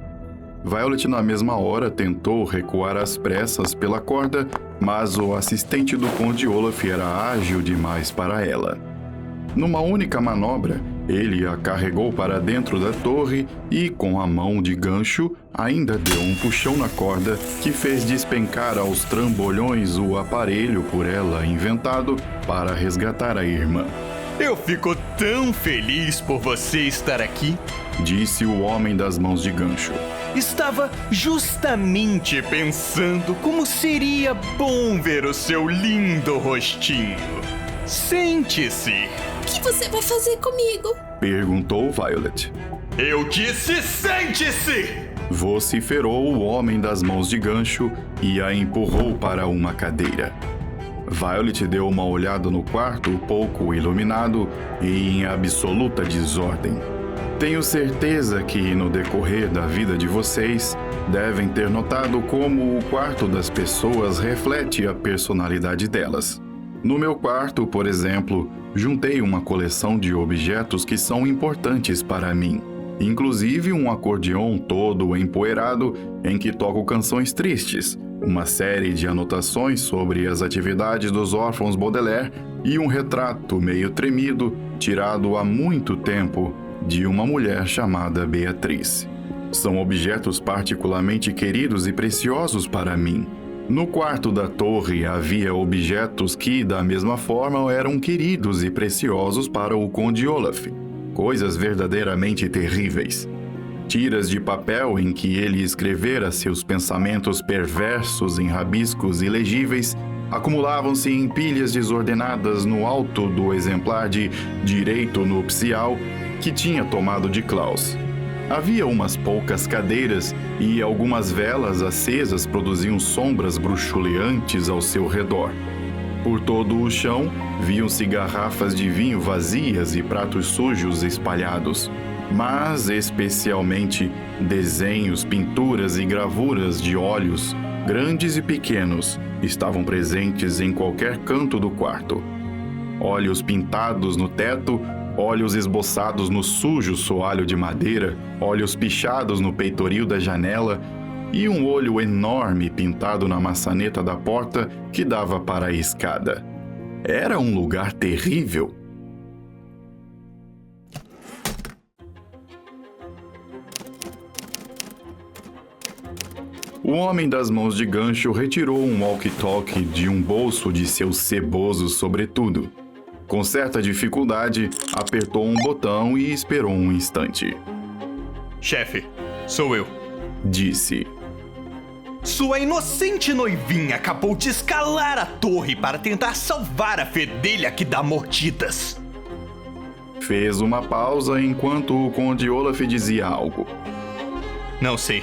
Violet, na mesma hora, tentou recuar às pressas pela corda, mas o assistente do Conde Olaf era ágil demais para ela. Numa única manobra, ele a carregou para dentro da torre e, com a mão de gancho, ainda deu um puxão na corda que fez despencar aos trambolhões o aparelho por ela inventado para resgatar a irmã. Eu fico tão feliz por você estar aqui, disse o homem das mãos de gancho. Estava justamente pensando como seria bom ver o seu lindo rostinho. Sente-se. O que você vai fazer comigo? Perguntou Violet. Eu disse sente-se! Vociferou o homem das mãos de gancho e a empurrou para uma cadeira. Violet deu uma olhada no quarto pouco iluminado e em absoluta desordem. Tenho certeza que, no decorrer da vida de vocês, devem ter notado como o quarto das pessoas reflete a personalidade delas. No meu quarto, por exemplo, juntei uma coleção de objetos que são importantes para mim, inclusive um acordeon todo empoeirado em que toco canções tristes, uma série de anotações sobre as atividades dos órfãos Baudelaire e um retrato meio tremido, tirado há muito tempo, de uma mulher chamada Beatriz. São objetos particularmente queridos e preciosos para mim. No quarto da torre havia objetos que, da mesma forma, eram queridos e preciosos para o Conde Olaf. Coisas verdadeiramente terríveis. Tiras de papel em que ele escrevera seus pensamentos perversos em rabiscos ilegíveis acumulavam-se em pilhas desordenadas no alto do exemplar de Direito Nupcial que tinha tomado de Klaus. Havia umas poucas cadeiras e algumas velas acesas produziam sombras bruxuleantes ao seu redor. Por todo o chão, viam-se garrafas de vinho vazias e pratos sujos espalhados. Mas, especialmente, desenhos, pinturas e gravuras de olhos, grandes e pequenos, estavam presentes em qualquer canto do quarto. Olhos pintados no teto, olhos esboçados no sujo soalho de madeira, olhos pichados no peitoril da janela e um olho enorme pintado na maçaneta da porta que dava para a escada. Era um lugar terrível. O homem das mãos de gancho retirou um walkie-talkie de um bolso de seu ceboso sobretudo. Com certa dificuldade, apertou um botão e esperou um instante. Chefe, sou eu. Disse. Sua inocente noivinha acabou de escalar a torre para tentar salvar a fedelha que dá mordidas. Fez uma pausa enquanto o Conde Olaf dizia algo. Não sei.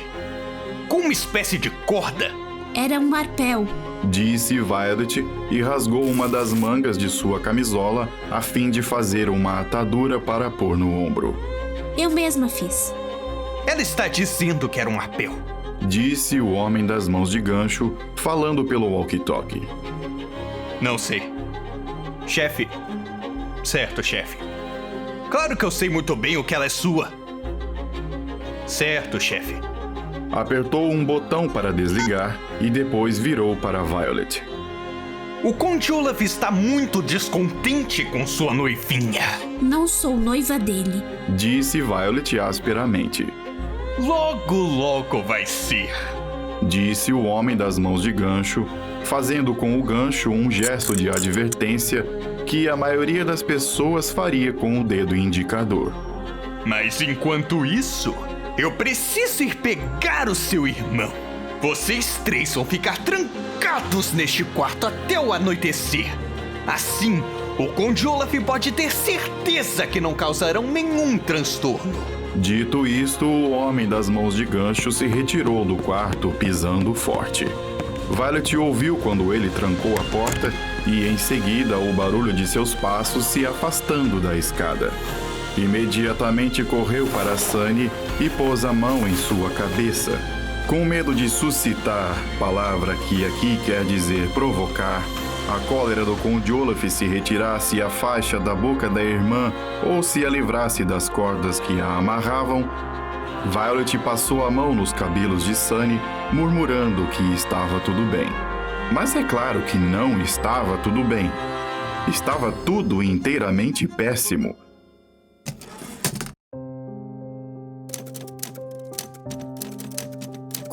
Com uma espécie de corda? Era um arpel. Disse Violet e rasgou uma das mangas de sua camisola a fim de fazer uma atadura para pôr no ombro. Eu mesma fiz. Ela está dizendo que era um arpel. Disse o homem das mãos de gancho, falando pelo walkie-talkie. Não sei. Chefe. Certo, chefe. Claro que eu sei muito bem o que ela é sua. Certo, chefe. Apertou um botão para desligar e depois virou para Violet. O Conde Olaf está muito descontente com sua noivinha. Não sou noiva dele. Disse Violet asperamente. Logo, logo vai ser. Disse o homem das mãos de gancho, fazendo com o gancho um gesto de advertência que a maioria das pessoas faria com o dedo indicador. Mas enquanto isso, eu preciso ir pegar o seu irmão. Vocês três vão ficar trancados neste quarto até o anoitecer. Assim, o Conde Olaf pode ter certeza que não causarão nenhum transtorno. Dito isto, o homem das mãos de gancho se retirou do quarto pisando forte. Violet ouviu quando ele trancou a porta e, em seguida, o barulho de seus passos se afastando da escada. Imediatamente correu para Sunny e pôs a mão em sua cabeça. Com medo de suscitar, palavra que aqui quer dizer provocar, a cólera do Conde Olaf se retirasse a faixa da boca da irmã ou se a livrasse das cordas que a amarravam, Violet passou a mão nos cabelos de Sunny, murmurando que estava tudo bem. Mas é claro que não estava tudo bem. Estava tudo inteiramente péssimo.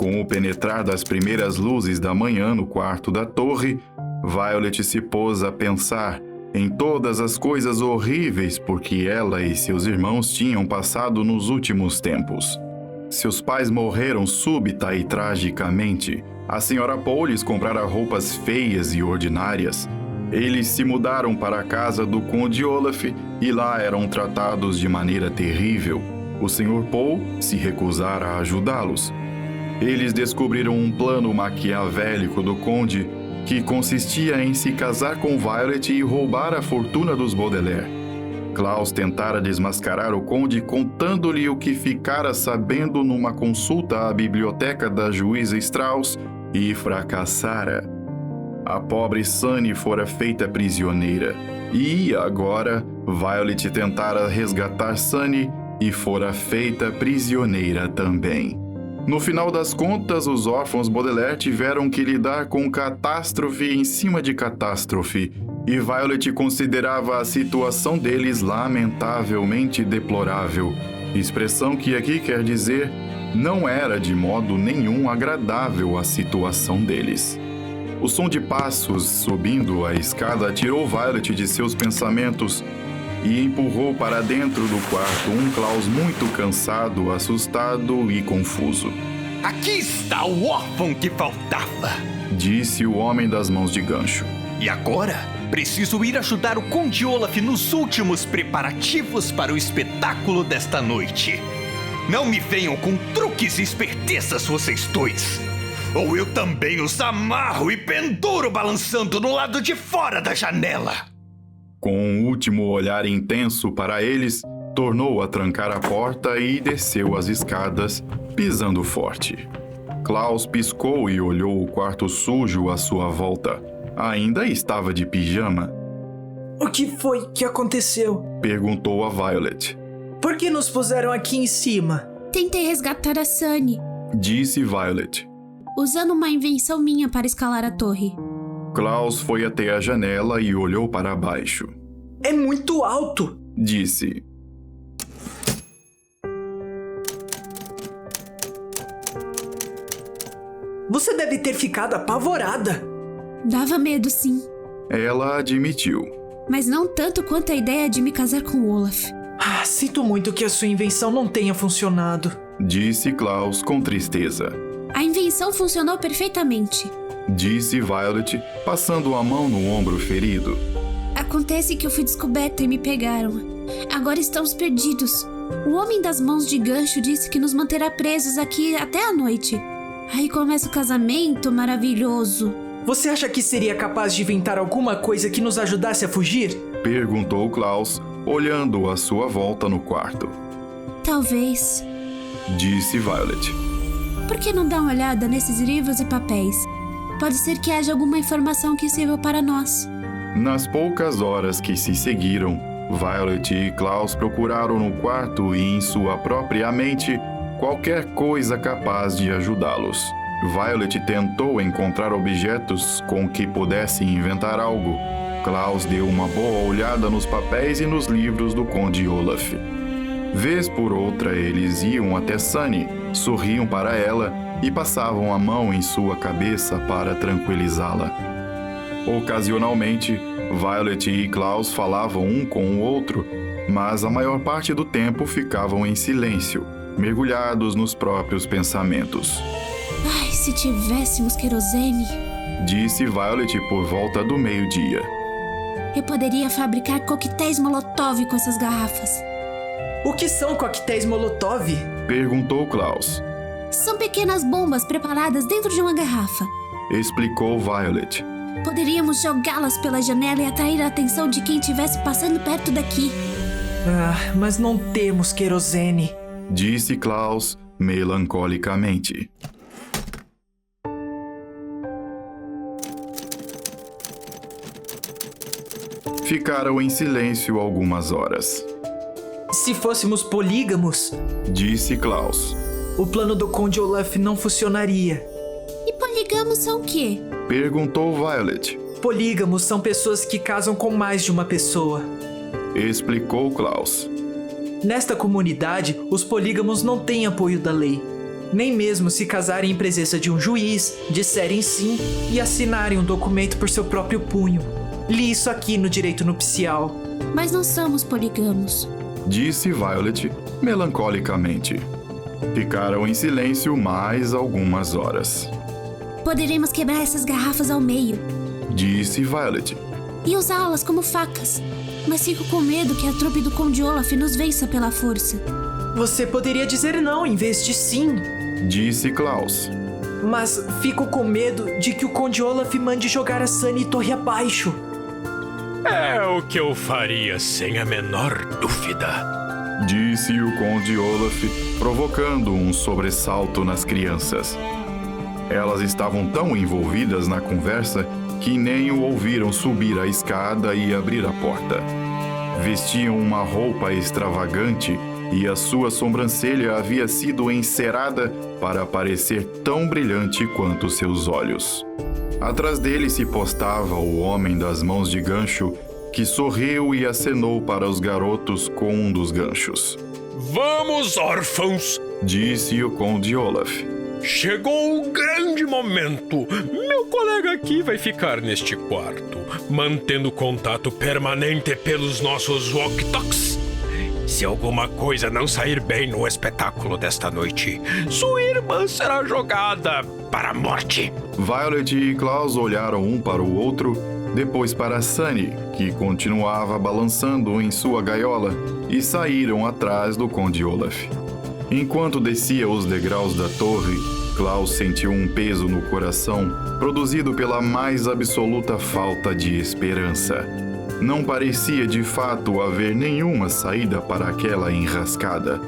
Com o penetrar das primeiras luzes da manhã no quarto da torre, Violet se pôs a pensar em todas as coisas horríveis por que ela e seus irmãos tinham passado nos últimos tempos. Seus pais morreram súbita e tragicamente. A senhora Paul lhes comprara roupas feias e ordinárias. Eles se mudaram para a casa do Conde Olaf e lá eram tratados de maneira terrível. O Sr. Paul se recusara a ajudá-los. Eles descobriram um plano maquiavélico do Conde que consistia em se casar com Violet e roubar a fortuna dos Baudelaire. Klaus tentara desmascarar o conde contando-lhe o que ficara sabendo numa consulta à biblioteca da juíza Strauss e fracassara. A pobre Sunny fora feita prisioneira e, agora, Violet tentara resgatar Sunny e fora feita prisioneira também. No final das contas, os órfãos Baudelaire tiveram que lidar com catástrofe em cima de catástrofe, e Violet considerava a situação deles lamentavelmente deplorável, expressão que aqui quer dizer não era de modo nenhum agradável a situação deles. O som de passos subindo a escada tirou Violet de seus pensamentos e empurrou para dentro do quarto um Klaus muito cansado, assustado e confuso. Aqui está o órfão que faltava, disse o homem das mãos de gancho. E agora, preciso ir ajudar o Conde Olaf nos últimos preparativos para o espetáculo desta noite. Não me venham com truques e espertezas, vocês dois, ou eu também os amarro e penduro balançando no lado de fora da janela. Com um último olhar intenso para eles, tornou a trancar a porta e desceu as escadas, pisando forte. Klaus piscou e olhou o quarto sujo à sua volta. Ainda estava de pijama. O que foi que aconteceu? Perguntou a Violet. Por que nos puseram aqui em cima? Tentei resgatar a Sunny, disse Violet. usando uma invenção minha para escalar a torre. Klaus foi até a janela e olhou para baixo. É muito alto, disse. Você deve ter ficado apavorada. Dava medo, sim. Ela admitiu. Mas não tanto quanto a ideia de me casar com Olaf. Sinto muito que a sua invenção não tenha funcionado, disse Klaus com tristeza. A invenção funcionou perfeitamente. Disse Violet, passando a mão no ombro ferido. Acontece que eu fui descoberta e me pegaram. Agora estamos perdidos. O homem das mãos de gancho disse que nos manterá presos aqui até a noite. Aí começa o casamento maravilhoso. Você acha que seria capaz de inventar alguma coisa que nos ajudasse a fugir? Perguntou Klaus, olhando à sua volta no quarto. Talvez. Disse Violet. Por que não dá uma olhada nesses livros e papéis? Pode ser que haja alguma informação que sirva para nós. Nas poucas horas que se seguiram, Violet e Klaus procuraram no quarto e em sua própria mente qualquer coisa capaz de ajudá-los. Violet tentou encontrar objetos com que pudesse inventar algo. Klaus deu uma boa olhada nos papéis e nos livros do Conde Olaf. Vez por outra, eles iam até Sunny, sorriam para ela e passavam a mão em sua cabeça para tranquilizá-la. Ocasionalmente, Violet e Klaus falavam um com o outro, mas a maior parte do tempo ficavam em silêncio, mergulhados nos próprios pensamentos. Ai, se tivéssemos querosene, disse Violet por volta do meio-dia. Eu poderia fabricar coquetéis Molotov com essas garrafas. O que são coquetéis Molotov? Perguntou Klaus. São pequenas bombas preparadas dentro de uma garrafa. Explicou Violet. Poderíamos jogá-las pela janela e atrair a atenção de quem estivesse passando perto daqui. Mas não temos querosene, disse Klaus melancolicamente. Ficaram em silêncio algumas horas. Se fôssemos polígamos, disse Klaus, o plano do Conde Olaf não funcionaria. E polígamos são o quê? Perguntou Violet. Polígamos são pessoas que casam com mais de uma pessoa. Explicou Klaus. Nesta comunidade, os polígamos não têm apoio da lei. Nem mesmo se casarem em presença de um juiz, disserem sim e assinarem um documento por seu próprio punho. Li isso aqui no direito nupcial. Mas não somos polígamos, disse Violet melancolicamente. Ficaram em silêncio mais algumas horas. Poderemos quebrar essas garrafas ao meio, disse Violet, e usá-las como facas. Mas fico com medo que a trupe do Conde Olaf nos vença pela força. Você poderia dizer não em vez de sim, disse Klaus. mas fico com medo de que o Conde Olaf mande jogar a Sunny torre abaixo. É o que eu faria, sem a menor dúvida. Disse o Conde Olaf, provocando um sobressalto nas crianças. Elas estavam tão envolvidas na conversa que nem o ouviram subir a escada e abrir a porta. Vestiam uma roupa extravagante e a sua sobrancelha havia sido encerada para parecer tão brilhante quanto seus olhos. Atrás dele se postava o homem das mãos de gancho, que sorriu e acenou para os garotos com um dos ganchos. Vamos, órfãos! Disse o Conde Olaf. Chegou o grande momento. Meu colega aqui vai ficar neste quarto, mantendo contato permanente pelos nossos walkie-talkies. Se alguma coisa não sair bem no espetáculo desta noite, sua irmã será jogada para a morte. Violet e Klaus olharam um para o outro, depois para Sunny, que continuava balançando em sua gaiola, e saíram atrás do Conde Olaf. Enquanto descia os degraus da torre, Klaus sentiu um peso no coração, produzido pela mais absoluta falta de esperança. Não parecia de fato haver nenhuma saída para aquela enrascada.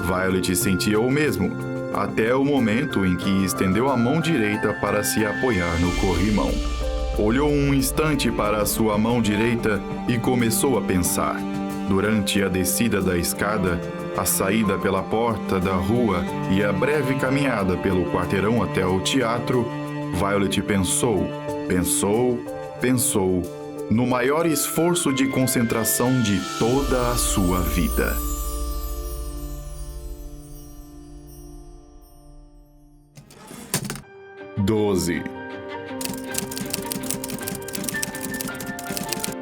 Violet sentia o mesmo, até o momento em que estendeu a mão direita para se apoiar no corrimão. Olhou um instante para a sua mão direita e começou a pensar. Durante a descida da escada, a saída pela porta da rua e a breve caminhada pelo quarteirão até o teatro, Violet pensou, no maior esforço de concentração de toda a sua vida.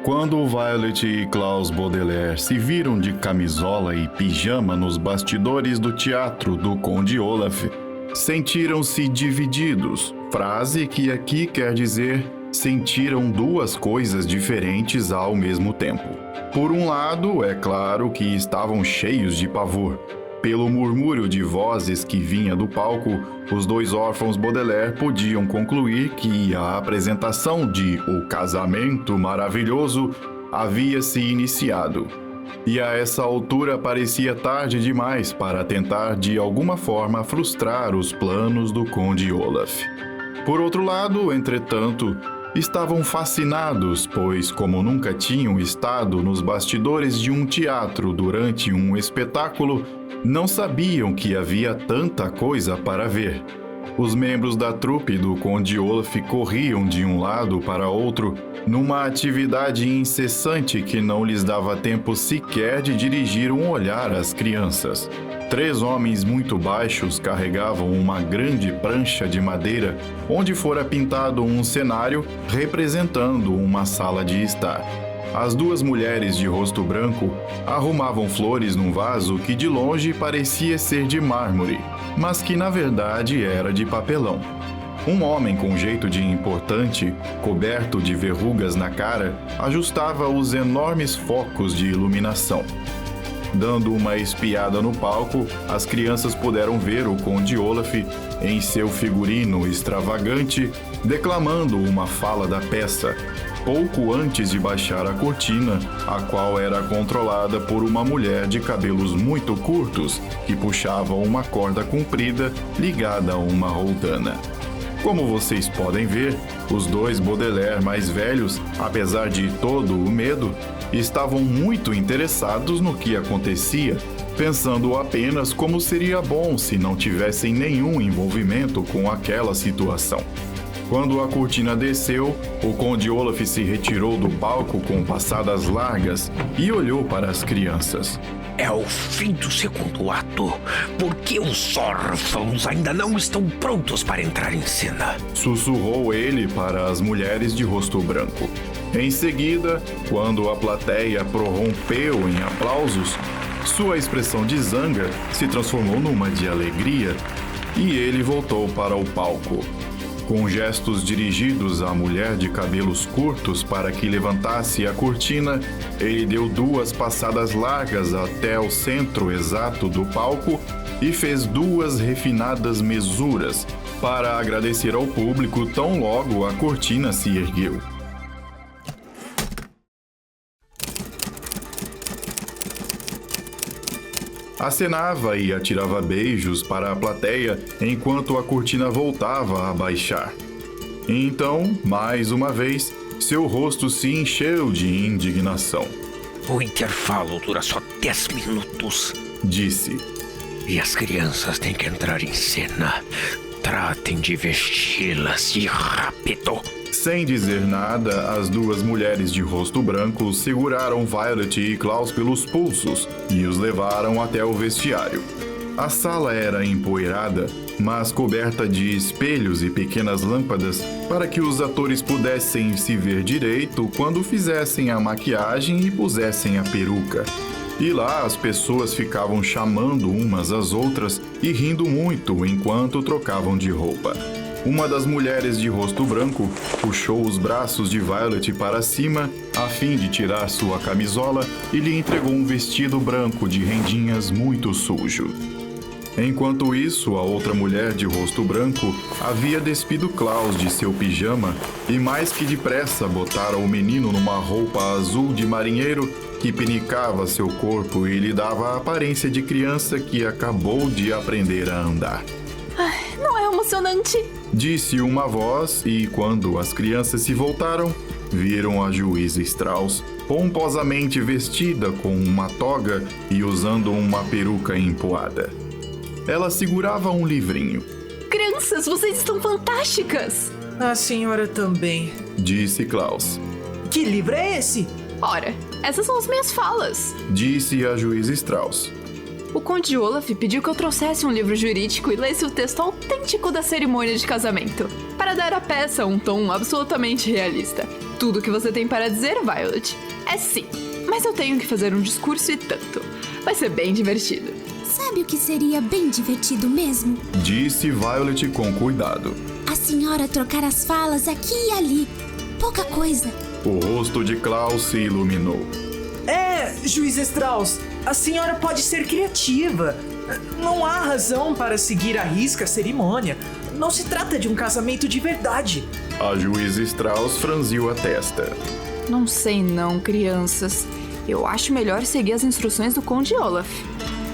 Quando Violet e Klaus Baudelaire se viram de camisola e pijama nos bastidores do teatro do Conde Olaf, sentiram-se divididos, frase que aqui quer dizer sentiram duas coisas diferentes ao mesmo tempo. Por um lado, é claro que estavam cheios de pavor. Pelo murmúrio de vozes que vinha do palco, os dois órfãos Baudelaire podiam concluir que a apresentação de O Casamento Maravilhoso havia se iniciado. E a essa altura parecia tarde demais para tentar de alguma forma frustrar os planos do Conde Olaf. Por outro lado, entretanto, estavam fascinados, pois, como nunca tinham estado nos bastidores de um teatro durante um espetáculo, não sabiam que havia tanta coisa para ver. Os membros da trupe do Conde Olaf corriam de um lado para outro, numa atividade incessante que não lhes dava tempo sequer de dirigir um olhar às crianças. 3 homens muito baixos carregavam uma grande prancha de madeira, onde fora pintado um cenário representando uma sala de estar. As 2 mulheres de rosto branco arrumavam flores num vaso que de longe parecia ser de mármore, mas que na verdade era de papelão. Um homem com jeito de importante, coberto de verrugas na cara, ajustava os enormes focos de iluminação. Dando uma espiada no palco, as crianças puderam ver o Conde Olaf, em seu figurino extravagante, declamando uma fala da peça, pouco antes de baixar a cortina, a qual era controlada por uma mulher de cabelos muito curtos, que puxava uma corda comprida ligada a uma roldana. Como vocês podem ver, os 2 Baudelaire mais velhos, apesar de todo o medo, estavam muito interessados no que acontecia, pensando apenas como seria bom se não tivessem nenhum envolvimento com aquela situação. Quando a cortina desceu, o Conde Olaf se retirou do palco com passadas largas e olhou para as crianças. É o fim do segundo ato, porque os órfãos ainda não estão prontos para entrar em cena. Sussurrou ele para as mulheres de rosto branco. Em seguida, quando a plateia prorrompeu em aplausos, sua expressão de zanga se transformou numa de alegria e ele voltou para o palco. Com gestos dirigidos à mulher de cabelos curtos para que levantasse a cortina, ele deu 2 passadas largas até o centro exato do palco e fez 2 refinadas mesuras, para agradecer ao público tão logo a cortina se ergueu. Acenava e atirava beijos para a plateia enquanto a cortina voltava a baixar. Então, mais uma vez, seu rosto se encheu de indignação. O intervalo dura só 10 minutos. Disse. E as crianças têm que entrar em cena. Tratem de vesti-las e rápido. Sem dizer nada, as duas mulheres de rosto branco seguraram Violet e Klaus pelos pulsos e os levaram até o vestiário. A sala era empoeirada, mas coberta de espelhos e pequenas lâmpadas para que os atores pudessem se ver direito quando fizessem a maquiagem e pusessem a peruca. E lá as pessoas ficavam chamando umas às outras e rindo muito enquanto trocavam de roupa. Uma das mulheres de rosto branco puxou os braços de Violet para cima a fim de tirar sua camisola e lhe entregou um vestido branco de rendinhas muito sujo. Enquanto isso, a outra mulher de rosto branco havia despido Klaus de seu pijama e mais que depressa botara o menino numa roupa azul de marinheiro que pinicava seu corpo e lhe dava a aparência de criança que acabou de aprender a andar. Não é emocionante? Disse uma voz e, quando as crianças se voltaram, viram a juíza Strauss pomposamente vestida com uma toga e usando uma peruca empoada. Ela segurava um livrinho. Crianças, vocês estão fantásticas! A senhora também. Disse Klaus. Que livro é esse? Ora, essas são as minhas falas. Disse a juíza Strauss. O Conde Olaf pediu que eu trouxesse um livro jurídico e lesse o texto autêntico da cerimônia de casamento, para dar à peça um tom absolutamente realista. Tudo que você tem para dizer, Violet, é sim, mas eu tenho que fazer um discurso e tanto. Vai ser bem divertido. Sabe o que seria bem divertido mesmo? Disse Violet com cuidado. A senhora trocar as falas aqui e ali. Pouca coisa. O rosto de Klaus se iluminou. Juiz Strauss, a senhora pode ser criativa. Não há razão para seguir à risca a cerimônia. Não se trata de um casamento de verdade. A juíza Strauss franziu a testa. Não sei não, crianças. Eu acho melhor seguir as instruções do Conde Olaf.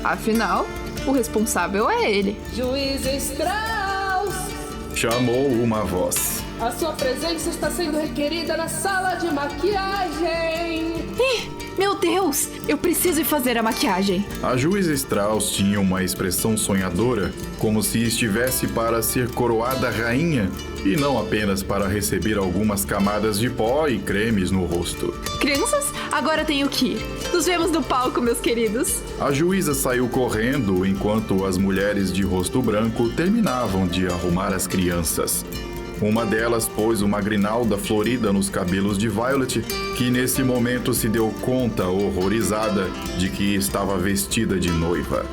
Afinal, o responsável é ele. Juiz Strauss! Chamou uma voz. A sua presença está sendo requerida na sala de maquiagem. Meu Deus! Eu preciso ir fazer a maquiagem. A juíza Strauss tinha uma expressão sonhadora, como se estivesse para ser coroada rainha e não apenas para receber algumas camadas de pó e cremes no rosto. Crianças, agora tenho que ir. Nos vemos no palco, meus queridos. A juíza saiu correndo enquanto as mulheres de rosto branco terminavam de arrumar as crianças. Uma delas pôs uma grinalda florida nos cabelos de Violet, que nesse momento se deu conta, horrorizada, de que estava vestida de noiva.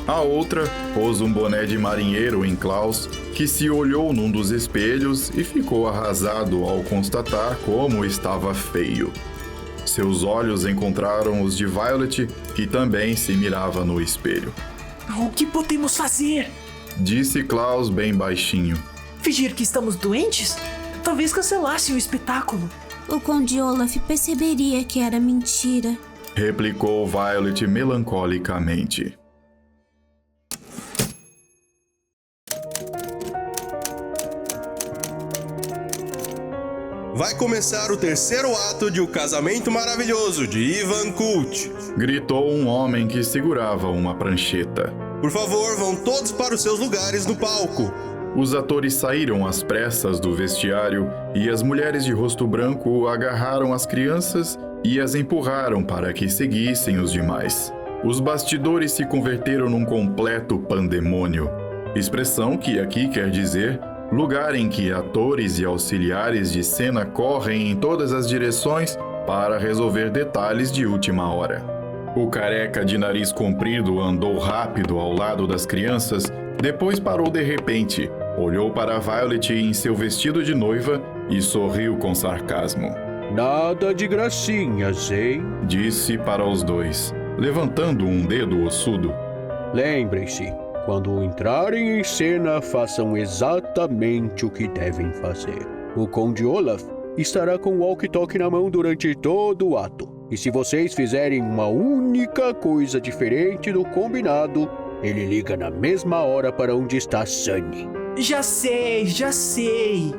A outra pôs um boné de marinheiro em Klaus, que se olhou num dos espelhos e ficou arrasado ao constatar como estava feio. Seus olhos encontraram os de Violet, que também se mirava no espelho. O que podemos fazer? Disse Klaus bem baixinho. Fingir que estamos doentes? Talvez cancelassem o espetáculo. O Conde Olaf perceberia que era mentira. Replicou Violet melancolicamente. Vai começar o terceiro ato de O Casamento Maravilhoso, de Ivan Kult. Gritou um homem que segurava uma prancheta. Por favor, vão todos para os seus lugares no palco. Os atores saíram às pressas do vestiário e as mulheres de rosto branco agarraram as crianças e as empurraram para que seguissem os demais. Os bastidores se converteram num completo pandemônio, expressão que aqui quer dizer lugar em que atores e auxiliares de cena correm em todas as direções para resolver detalhes de última hora. O careca de nariz comprido andou rápido ao lado das crianças, depois parou de repente, olhou para Violet em seu vestido de noiva e sorriu com sarcasmo. Nada de gracinhas, hein? Disse para os dois, levantando um dedo ossudo. Lembrem-se, Quando entrarem em cena, façam exatamente o que devem fazer. O Conde Olaf estará com o walkie-talkie na mão durante todo o ato. E se vocês fizerem uma única coisa diferente do combinado, ele liga na mesma hora para onde está Sunny. Já sei,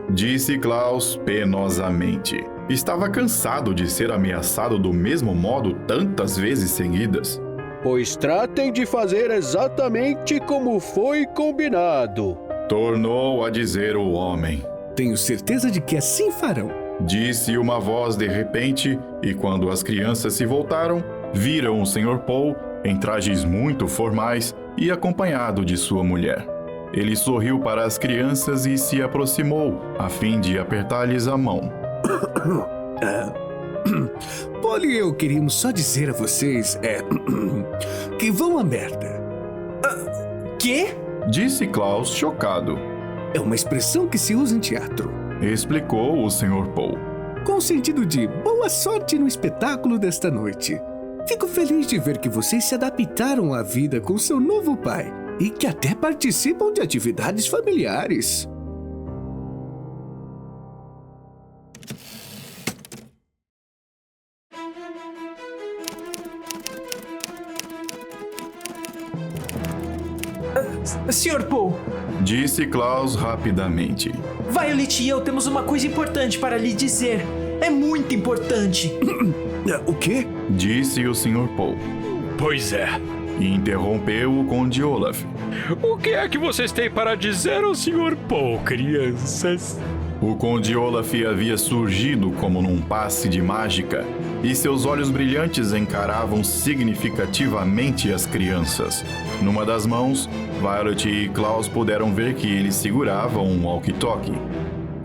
disse Klaus penosamente. Estava cansado de ser ameaçado do mesmo modo tantas vezes seguidas. Pois tratem de fazer exatamente como foi combinado. Tornou a dizer o homem. Tenho certeza de que assim farão. Disse uma voz de repente, e quando as crianças se voltaram, viram o Sr. Paul em trajes muito formais e acompanhado de sua mulher. Ele sorriu para as crianças e se aproximou, a fim de apertar-lhes a mão. Polly e eu queríamos só dizer a vocês, que vão à merda. Quê? Disse Klaus, chocado. É uma expressão que se usa em teatro. Explicou o Sr. Paul. Com o sentido de boa sorte no espetáculo desta noite. Fico feliz de ver que vocês se adaptaram à vida com seu novo pai e que até participam de atividades familiares. Sr. Paul, disse Klaus rapidamente. Violet e eu temos uma coisa importante para lhe dizer. É muito importante. O quê? Disse o Sr. Paul. Pois é. E interrompeu o Conde Olaf. O que é que vocês têm para dizer ao Sr. Paul, crianças? O Conde Olaf havia surgido como num passe de mágica, e seus olhos brilhantes encaravam significativamente as crianças. Numa das mãos, Violet e Klaus puderam ver que ele segurava um walkie-talkie.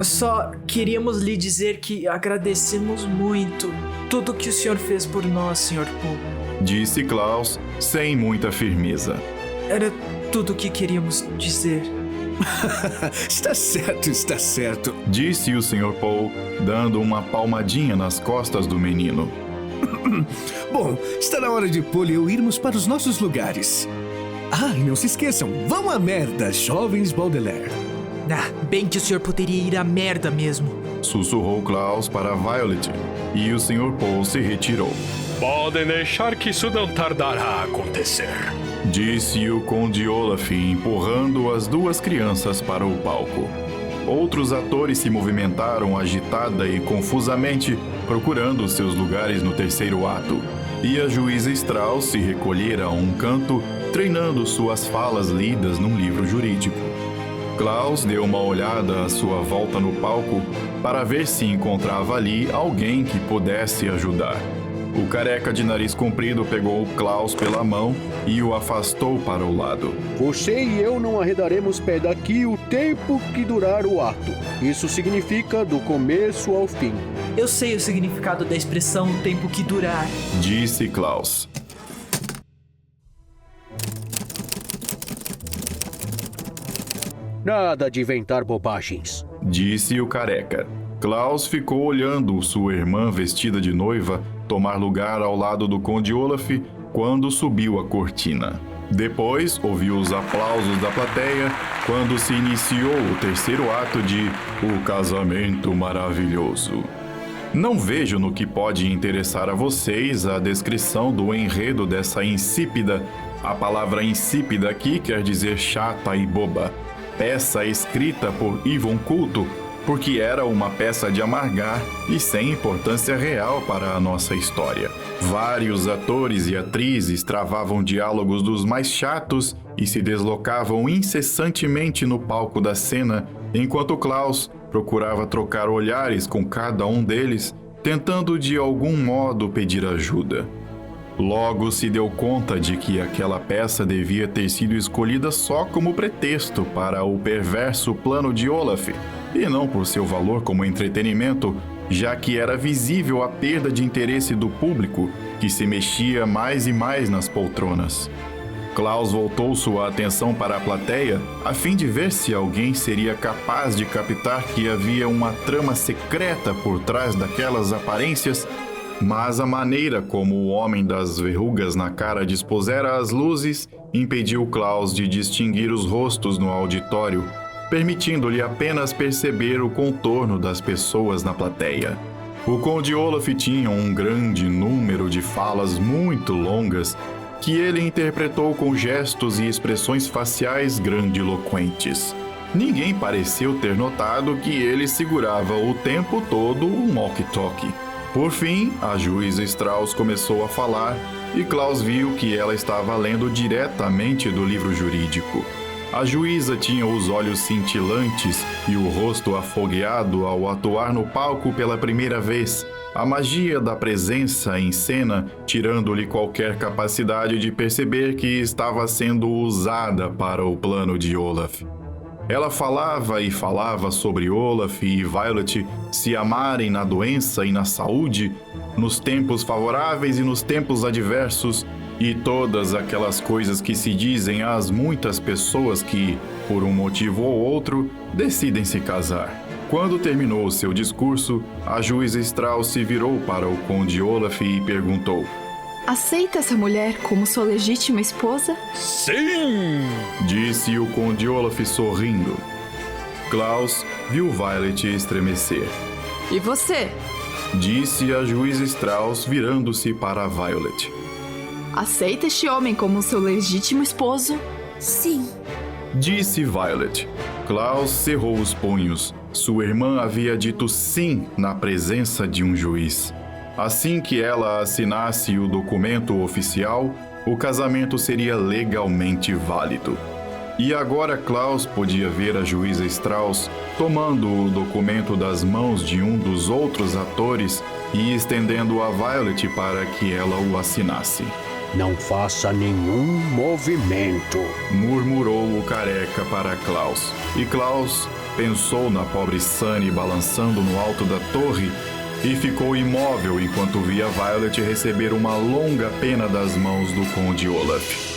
Só queríamos lhe dizer que agradecemos muito tudo que o senhor fez por nós, Sr. Paul. Disse Klaus, sem muita firmeza. Era tudo o que queríamos dizer. Está certo. Disse o Sr. Paul, dando uma palmadinha nas costas do menino. Bom, está na hora de Paul e eu irmos para os nossos lugares. Ah, e não se esqueçam, vão à merda, jovens Baudelaire. Bem que o senhor poderia ir à merda mesmo. Sussurrou Klaus para Violet, e o Sr. Paul se retirou. Podem deixar que isso não tardará a acontecer. Disse o Conde Olaf, empurrando as duas crianças para o palco. Outros atores se movimentaram agitada e confusamente, procurando seus lugares no terceiro ato. E a juíza Strauss se recolhera a um canto, treinando suas falas lidas num livro jurídico. Klaus deu uma olhada à sua volta no palco para ver se encontrava ali alguém que pudesse ajudar. O careca de nariz comprido pegou Klaus pela mão e o afastou para o lado. Você e eu não arredaremos pé daqui o tempo que durar o ato. Isso significa do começo ao fim. Eu sei o significado da expressão o tempo que durar. Disse Klaus. Nada de inventar bobagens. Disse o careca. Klaus ficou olhando sua irmã vestida de noiva tomar lugar ao lado do Conde Olaf quando subiu a cortina. Depois ouviu os aplausos da plateia quando se iniciou o terceiro ato de O Casamento Maravilhoso. Não vejo no que pode interessar a vocês a descrição do enredo dessa insípida, a palavra insípida aqui quer dizer chata e boba, peça escrita por Ivan Culto, porque era uma peça de amargar e sem importância real para a nossa história. Vários atores e atrizes travavam diálogos dos mais chatos e se deslocavam incessantemente no palco da cena, enquanto Klaus procurava trocar olhares com cada um deles, tentando de algum modo pedir ajuda. Logo se deu conta de que aquela peça devia ter sido escolhida só como pretexto para o perverso plano de Olaf, e não por seu valor como entretenimento, já que era visível a perda de interesse do público, que se mexia mais e mais nas poltronas. Klaus voltou sua atenção para a plateia, a fim de ver se alguém seria capaz de captar que havia uma trama secreta por trás daquelas aparências, Mas a maneira como o homem das verrugas na cara dispusera as luzes impediu Klaus de distinguir os rostos no auditório, permitindo-lhe apenas perceber o contorno das pessoas na plateia. O Conde Olaf tinha um grande número de falas muito longas que ele interpretou com gestos e expressões faciais grandiloquentes. Ninguém pareceu ter notado que ele segurava o tempo todo um walkie-talkie. Por fim, a juíza Strauss começou a falar e Klaus viu que ela estava lendo diretamente do livro jurídico. A juíza tinha os olhos cintilantes e o rosto afogueado ao atuar no palco pela primeira vez. A magia da presença em cena, tirando-lhe qualquer capacidade de perceber que estava sendo usada para o plano de Olaf. Ela falava e falava sobre Olaf e Violet se amarem na doença e na saúde, nos tempos favoráveis e nos tempos adversos, e todas aquelas coisas que se dizem às muitas pessoas que, por um motivo ou outro, decidem se casar. Quando terminou seu discurso, a juíza Strauss se virou para o Conde Olaf e perguntou: Aceita essa mulher como sua legítima esposa? Sim! Disse o Conde Olaf sorrindo. Klaus viu Violet estremecer. E você? Disse a juíza Strauss virando-se para Violet. Aceita este homem como seu legítimo esposo? Sim. Disse Violet. Klaus cerrou os punhos. Sua irmã havia dito sim na presença de um juiz. Assim que ela assinasse o documento oficial, o casamento seria legalmente válido. E agora Klaus podia ver a juíza Strauss tomando o documento das mãos de um dos outros atores e estendendo a Violet para que ela o assinasse. Não faça nenhum movimento, murmurou o careca para Klaus. E Klaus pensou na pobre Sunny balançando no alto da torre e ficou imóvel enquanto via Violet receber uma longa pena das mãos do Conde Olaf.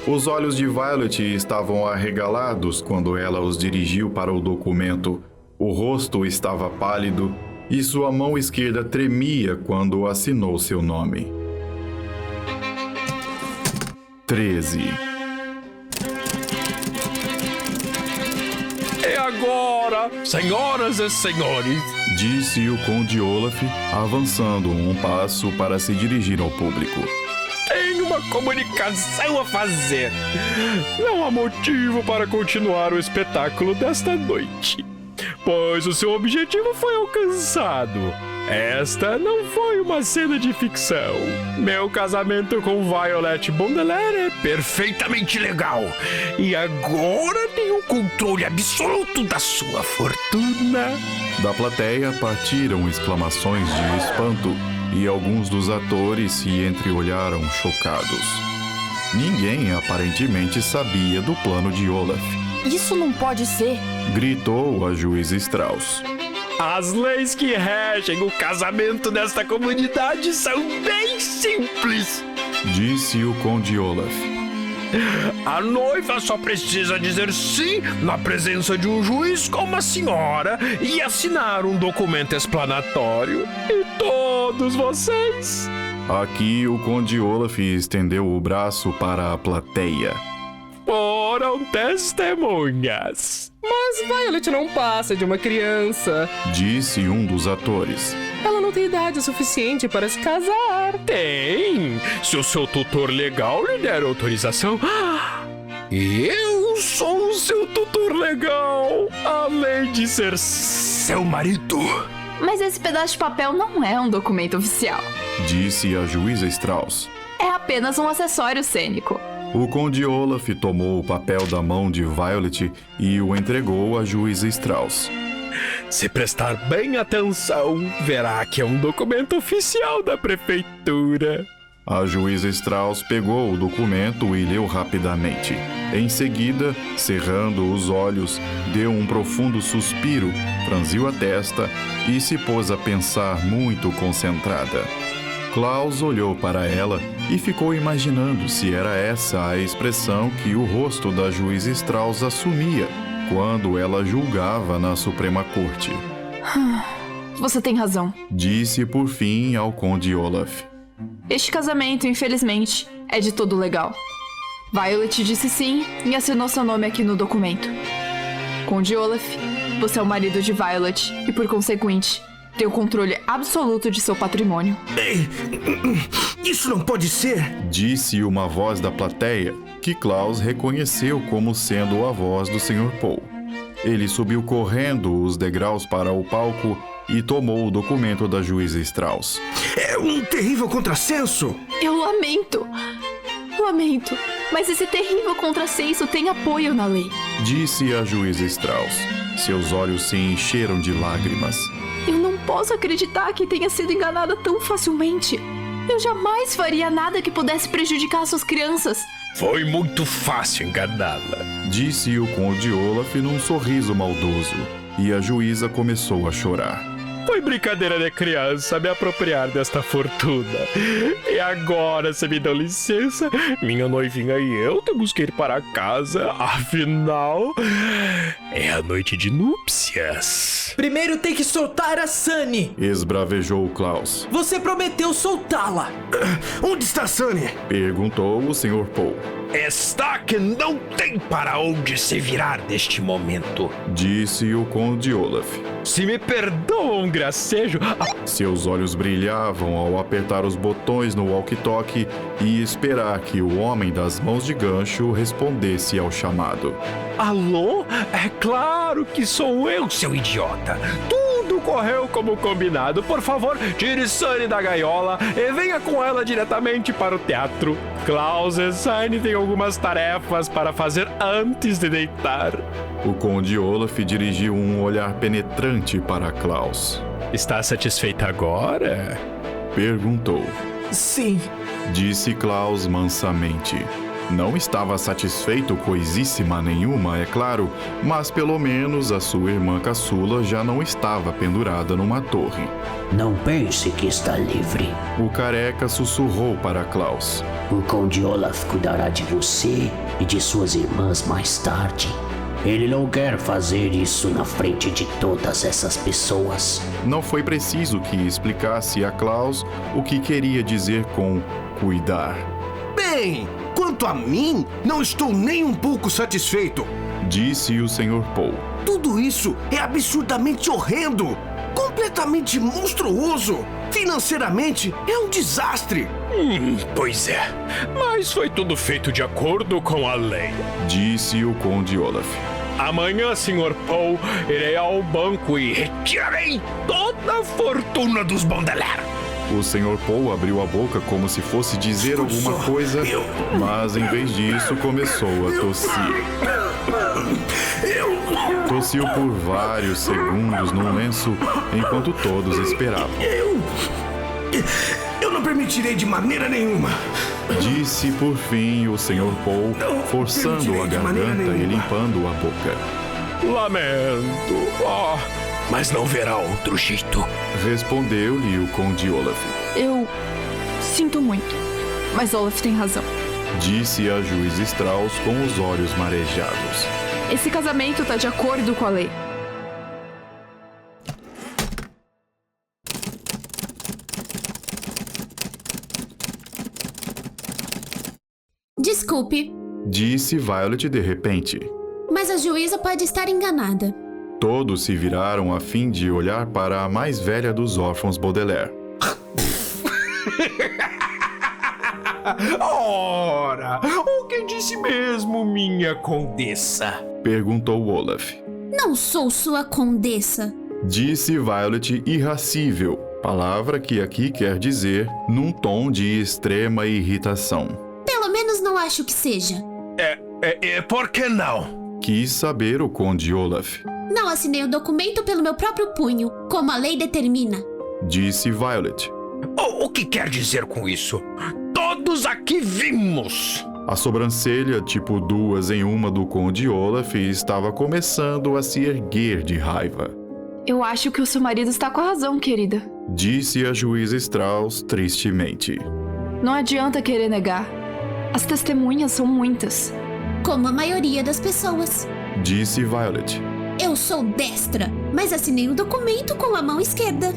Os olhos de Violet estavam arregalados quando ela os dirigiu para o documento. O rosto estava pálido e sua mão esquerda tremia quando assinou seu nome. 13. É agora, senhoras e senhores, disse o Conde Olaf, avançando um passo para se dirigir ao público. Tenho uma comunicação a fazer. Não há motivo para continuar o espetáculo desta noite, pois o seu objetivo foi alcançado. Esta não foi uma cena de ficção. Meu casamento com Violet Baudelaire é perfeitamente legal. E agora tenho controle absoluto da sua fortuna. Da plateia partiram exclamações de espanto e alguns dos atores se entreolharam chocados. Ninguém aparentemente sabia do plano de Olaf. Isso não pode ser! Gritou a juíza Strauss. As leis que regem o casamento nesta comunidade são bem simples, disse o Conde Olaf. A noiva só precisa dizer sim na presença de um juiz como a senhora e assinar um documento explanatório. E todos vocês... Aqui o Conde Olaf estendeu o braço para a plateia. Foram testemunhas. Mas Violet não passa de uma criança, disse um dos atores. Ela não tem idade suficiente para se casar. Tem! Se o seu tutor legal lhe der autorização. Eu sou o seu tutor legal, além de ser seu marido. Mas esse pedaço de papel não é um documento oficial, disse a juíza Strauss. É apenas um acessório cênico. O Conde Olaf tomou o papel da mão de Violet e o entregou à juíza Strauss. Se prestar bem atenção, verá que é um documento oficial da prefeitura. A juíza Strauss pegou o documento e leu rapidamente. Em seguida, cerrando os olhos, deu um profundo suspiro, franziu a testa e se pôs a pensar muito concentrada. Klaus olhou para ela e ficou imaginando se era essa a expressão que o rosto da juíza Strauss assumia quando ela julgava na Suprema Corte. você tem razão. Disse por fim ao Conde Olaf. Este casamento, infelizmente, é de todo legal. Violet disse sim e assinou seu nome aqui no documento. Conde Olaf, você é o marido de Violet e, por consequente, tem o controle absoluto de seu patrimônio. Ei, isso não pode ser! Disse uma voz da plateia, que Klaus reconheceu como sendo a voz do Sr. Poe. Ele subiu correndo os degraus para o palco e tomou o documento da juíza Strauss. É um terrível contrassenso! Eu lamento, mas esse terrível contrassenso tem apoio na lei. Disse a juíza Strauss. Seus olhos se encheram de lágrimas. Eu não posso acreditar que tenha sido enganada tão facilmente. Eu jamais faria nada que pudesse prejudicar suas crianças. Foi muito fácil enganá-la. Disse o Conde Olaf num sorriso maldoso. E a juíza começou a chorar. Foi brincadeira de criança me apropriar desta fortuna. E agora, se me dão licença, minha noivinha e eu temos que ir para casa. Afinal, é a noite de núpcias. Primeiro tem que soltar a Sunny. Esbravejou Klaus. Você prometeu soltá-la. Onde está a Sunny? Perguntou o Sr. Poe. Está que não tem para onde se virar neste momento. Disse o Conde Olaf. Se me perdoam um gracejo... Seus olhos brilhavam ao apertar os botões no walkie-talkie e esperar que o homem das mãos de gancho respondesse ao chamado. Alô? É claro que sou eu, seu idiota. Tudo correu como combinado. Por favor, tire Sunny da gaiola e venha com ela diretamente para o teatro. Klaus e Sunny têm algumas tarefas para fazer antes de deitar. O Conde Olaf dirigiu um olhar penetrante para Klaus. Está satisfeita agora? Perguntou. Sim. Disse Klaus mansamente. Não estava satisfeito coisíssima nenhuma, é claro, mas pelo menos a sua irmã caçula já não estava pendurada numa torre. Não pense que está livre. O careca sussurrou para Klaus. O Conde Olaf cuidará de você e de suas irmãs mais tarde. Ele não quer fazer isso na frente de todas essas pessoas. Não foi preciso que explicasse a Klaus o que queria dizer com cuidar. Bem, quanto a mim, não estou nem um pouco satisfeito. Disse o Sr. Poe. Tudo isso é absurdamente horrendo, completamente monstruoso. Financeiramente, é um desastre. Pois é, mas foi tudo feito de acordo com a lei. Disse o Conde Olaf. Amanhã, Sr. Poe, irei ao banco e retirarei toda a fortuna dos Baudelaire. O Sr. Poe abriu a boca como se fosse dizer alguma coisa, mas em vez disso começou a tossir. Tossiu por vários segundos num lenço, enquanto todos esperavam. Eu não permitirei de maneira nenhuma. Disse por fim o Sr. Poe, forçando a garganta e limpando a boca. Lamento. Mas não verá outro jeito. Respondeu-lhe o Conde Olaf. Eu sinto muito, mas Olaf tem razão. Disse a juíza Strauss com os olhos marejados. Esse casamento está de acordo com a lei. Desculpe. Disse Violet de repente. Mas a juíza pode estar enganada. Todos se viraram a fim de olhar para a mais velha dos órfãos Baudelaire. Ora, o que disse mesmo, minha condessa? Perguntou Olaf. Não sou sua condessa. Disse Violet irascível, palavra que aqui quer dizer num tom de extrema irritação. Pelo menos não acho que seja. Por que não? Quis saber o Conde Olaf. Não assinei o documento pelo meu próprio punho, como a lei determina. Disse Violet. O que quer dizer com isso? Todos aqui vimos! A sobrancelha, tipo duas em uma do Conde Olaf, estava começando a se erguer de raiva. Eu acho que o seu marido está com a razão, querida. Disse a juíza Strauss tristemente. Não adianta querer negar. As testemunhas são muitas. Como a maioria das pessoas. Disse Violet. Eu sou destra, mas assinei o documento com a mão esquerda.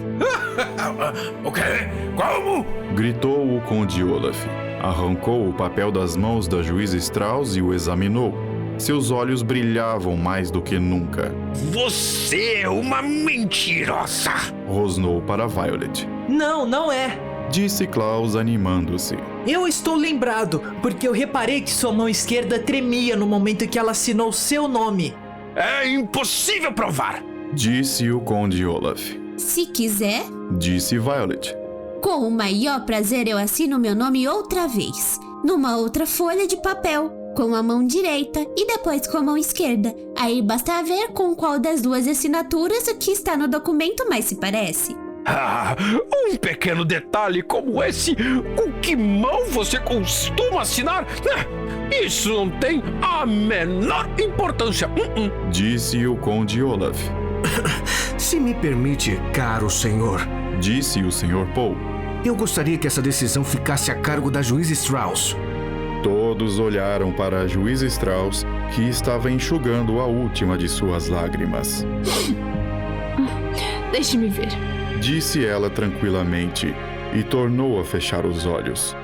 O quê? Como? Gritou o Conde Olaf. Arrancou o papel das mãos da juíza Strauss e o examinou. Seus olhos brilhavam mais do que nunca. Você é uma mentirosa! Rosnou para Violet. Não, não é. Disse Klaus animando-se. Eu estou lembrado, porque eu reparei que sua mão esquerda tremia no momento que ela assinou seu nome. É impossível provar! Disse o Conde Olaf. Se quiser, disse Violet. Com o maior prazer eu assino meu nome outra vez, numa outra folha de papel, com a mão direita e depois com a mão esquerda. Aí basta ver com qual das duas assinaturas o que está no documento mais se parece. Ah, um pequeno detalhe como esse, com que mão você costuma assinar? Isso não tem a menor importância. Disse o Conde Olaf. Se me permite, caro senhor, disse o Sr. Poe. Eu gostaria que essa decisão ficasse a cargo da juíza Strauss. Todos olharam para a juíza Strauss, que estava enxugando a última de suas lágrimas. Deixe-me ver. Disse ela tranquilamente e tornou a fechar os olhos.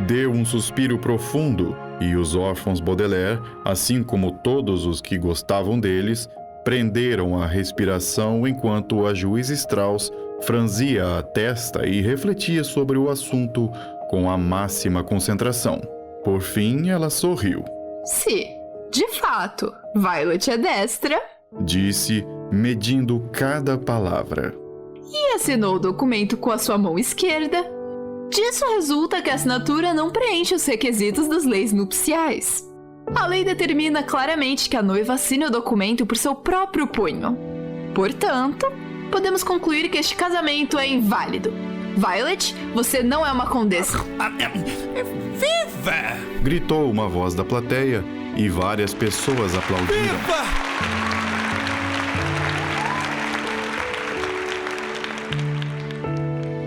Deu um suspiro profundo e os órfãos Baudelaire, assim como todos os que gostavam deles, prenderam a respiração enquanto a juíza Strauss franzia a testa e refletia sobre o assunto com a máxima concentração. Por fim, ela sorriu. Sim, de fato, Violet é destra. Disse, medindo cada palavra. E assinou o documento com a sua mão esquerda. Disso resulta que a assinatura não preenche os requisitos das leis nupciais. A lei determina claramente que a noiva assine o documento por seu próprio punho. Portanto, podemos concluir que este casamento é inválido. Violet, você não é uma condessa. Viva! Gritou uma voz da plateia e várias pessoas aplaudiram. Viva!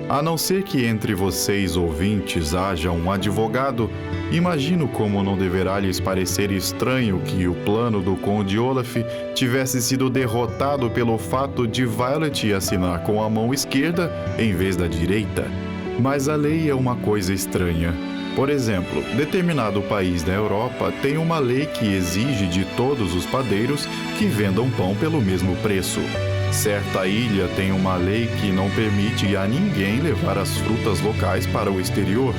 A não ser que entre vocês ouvintes haja um advogado, imagino como não deverá lhes parecer estranho que o plano do Conde Olaf tivesse sido derrotado pelo fato de Violet assinar com a mão esquerda em vez da direita. Mas a lei é uma coisa estranha. Por exemplo, determinado país da Europa tem uma lei que exige de todos os padeiros que vendam pão pelo mesmo preço. Certa ilha tem uma lei que não permite a ninguém levar as frutas locais para o exterior.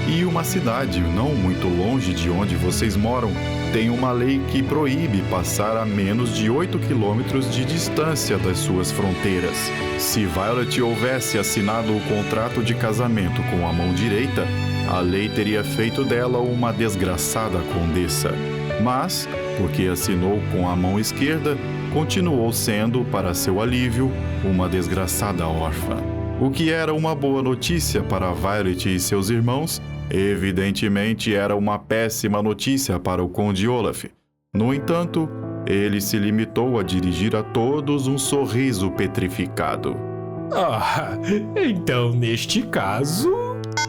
E uma cidade, não muito longe de onde vocês moram, tem uma lei que proíbe passar a menos de 8 quilômetros de distância das suas fronteiras. Se Violet houvesse assinado o contrato de casamento com a mão direita, a lei teria feito dela uma desgraçada condessa. Mas, porque assinou com a mão esquerda, continuou sendo, para seu alívio, uma desgraçada órfã. O que era uma boa notícia para Violet e seus irmãos, evidentemente era uma péssima notícia para o Conde Olaf. No entanto, ele se limitou a dirigir a todos um sorriso petrificado. Então neste caso...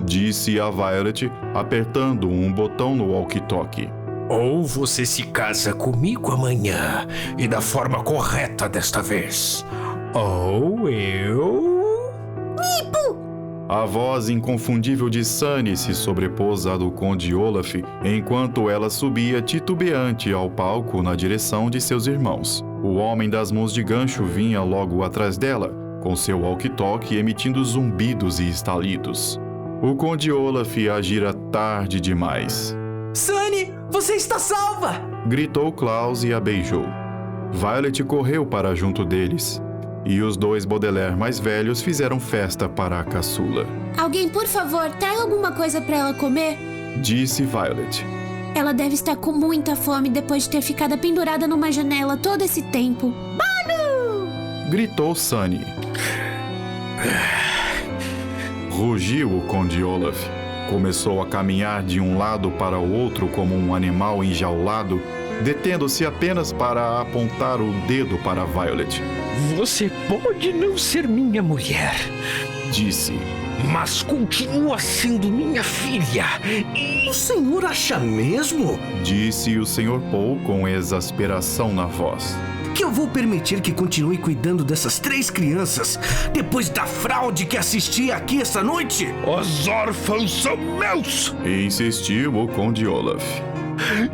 Disse a Violet, apertando um botão no walkie-talkie. Ou você se casa comigo amanhã, e da forma correta desta vez. Ou eu... Nipo! A voz inconfundível de Sunny se sobrepôs à do Conde Olaf, enquanto ela subia titubeante ao palco na direção de seus irmãos. O homem das mãos de gancho vinha logo atrás dela, com seu walkie-talkie emitindo zumbidos e estalidos. O Conde Olaf agira tarde demais. Sunny, você está salva! Gritou Klaus e a beijou. Violet correu para junto deles. E os dois Baudelaire mais velhos fizeram festa para a caçula. Alguém, por favor, traga alguma coisa para ela comer? Disse Violet. Ela deve estar com muita fome depois de ter ficado pendurada numa janela todo esse tempo. Mano! Gritou Sunny. Rugiu o Conde Olaf. Começou a caminhar de um lado para o outro como um animal enjaulado, detendo-se apenas para apontar o dedo para Violet. Você pode não ser minha mulher, disse, mas continua sendo minha filha. E o senhor acha mesmo? Disse o Sr. Poe com exasperação na voz. que eu vou permitir que continue cuidando dessas 3 crianças depois da fraude que assisti aqui esta noite? Os órfãos são meus! Insistiu o Conde Olaf.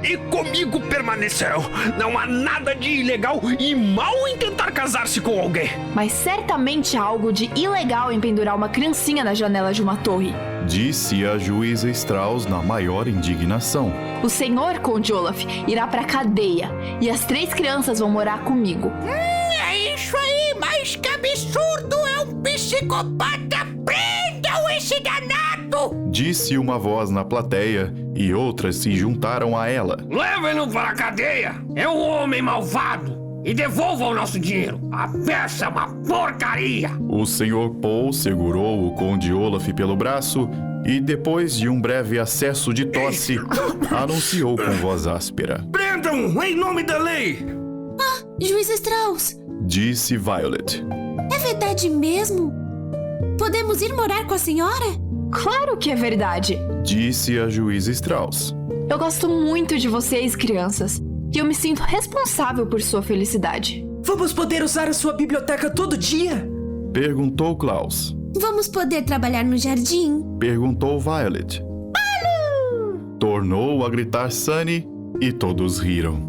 E comigo permanecerão. Não há nada de ilegal e mal em tentar casar-se com alguém. Mas certamente há algo de ilegal em pendurar uma criancinha na janela de uma torre. Disse a juíza Strauss na maior indignação. O senhor, Conde Olaf, irá pra cadeia e as 3 crianças vão morar comigo. É isso aí, mas que absurdo! É um psicopata! Prendam esse danado! Disse uma voz na plateia e outras se juntaram a ela. Levem-no para a cadeia! É um homem malvado! E devolvam o nosso dinheiro! A peça é uma porcaria! O Sr. Paul segurou o Conde Olaf pelo braço e, depois de um breve acesso de tosse, anunciou com voz áspera. Prendam em nome da lei! Ah, Juiz Strauss! Disse Violet. É verdade mesmo? Podemos ir morar com a senhora? Claro que é verdade! Disse a juíza Strauss. Eu gosto muito de vocês, crianças. E eu me sinto responsável por sua felicidade. Vamos poder usar a sua biblioteca todo dia? Perguntou Klaus. Vamos poder trabalhar no jardim? Perguntou Violet. Tornou a gritar Sunny e todos riram.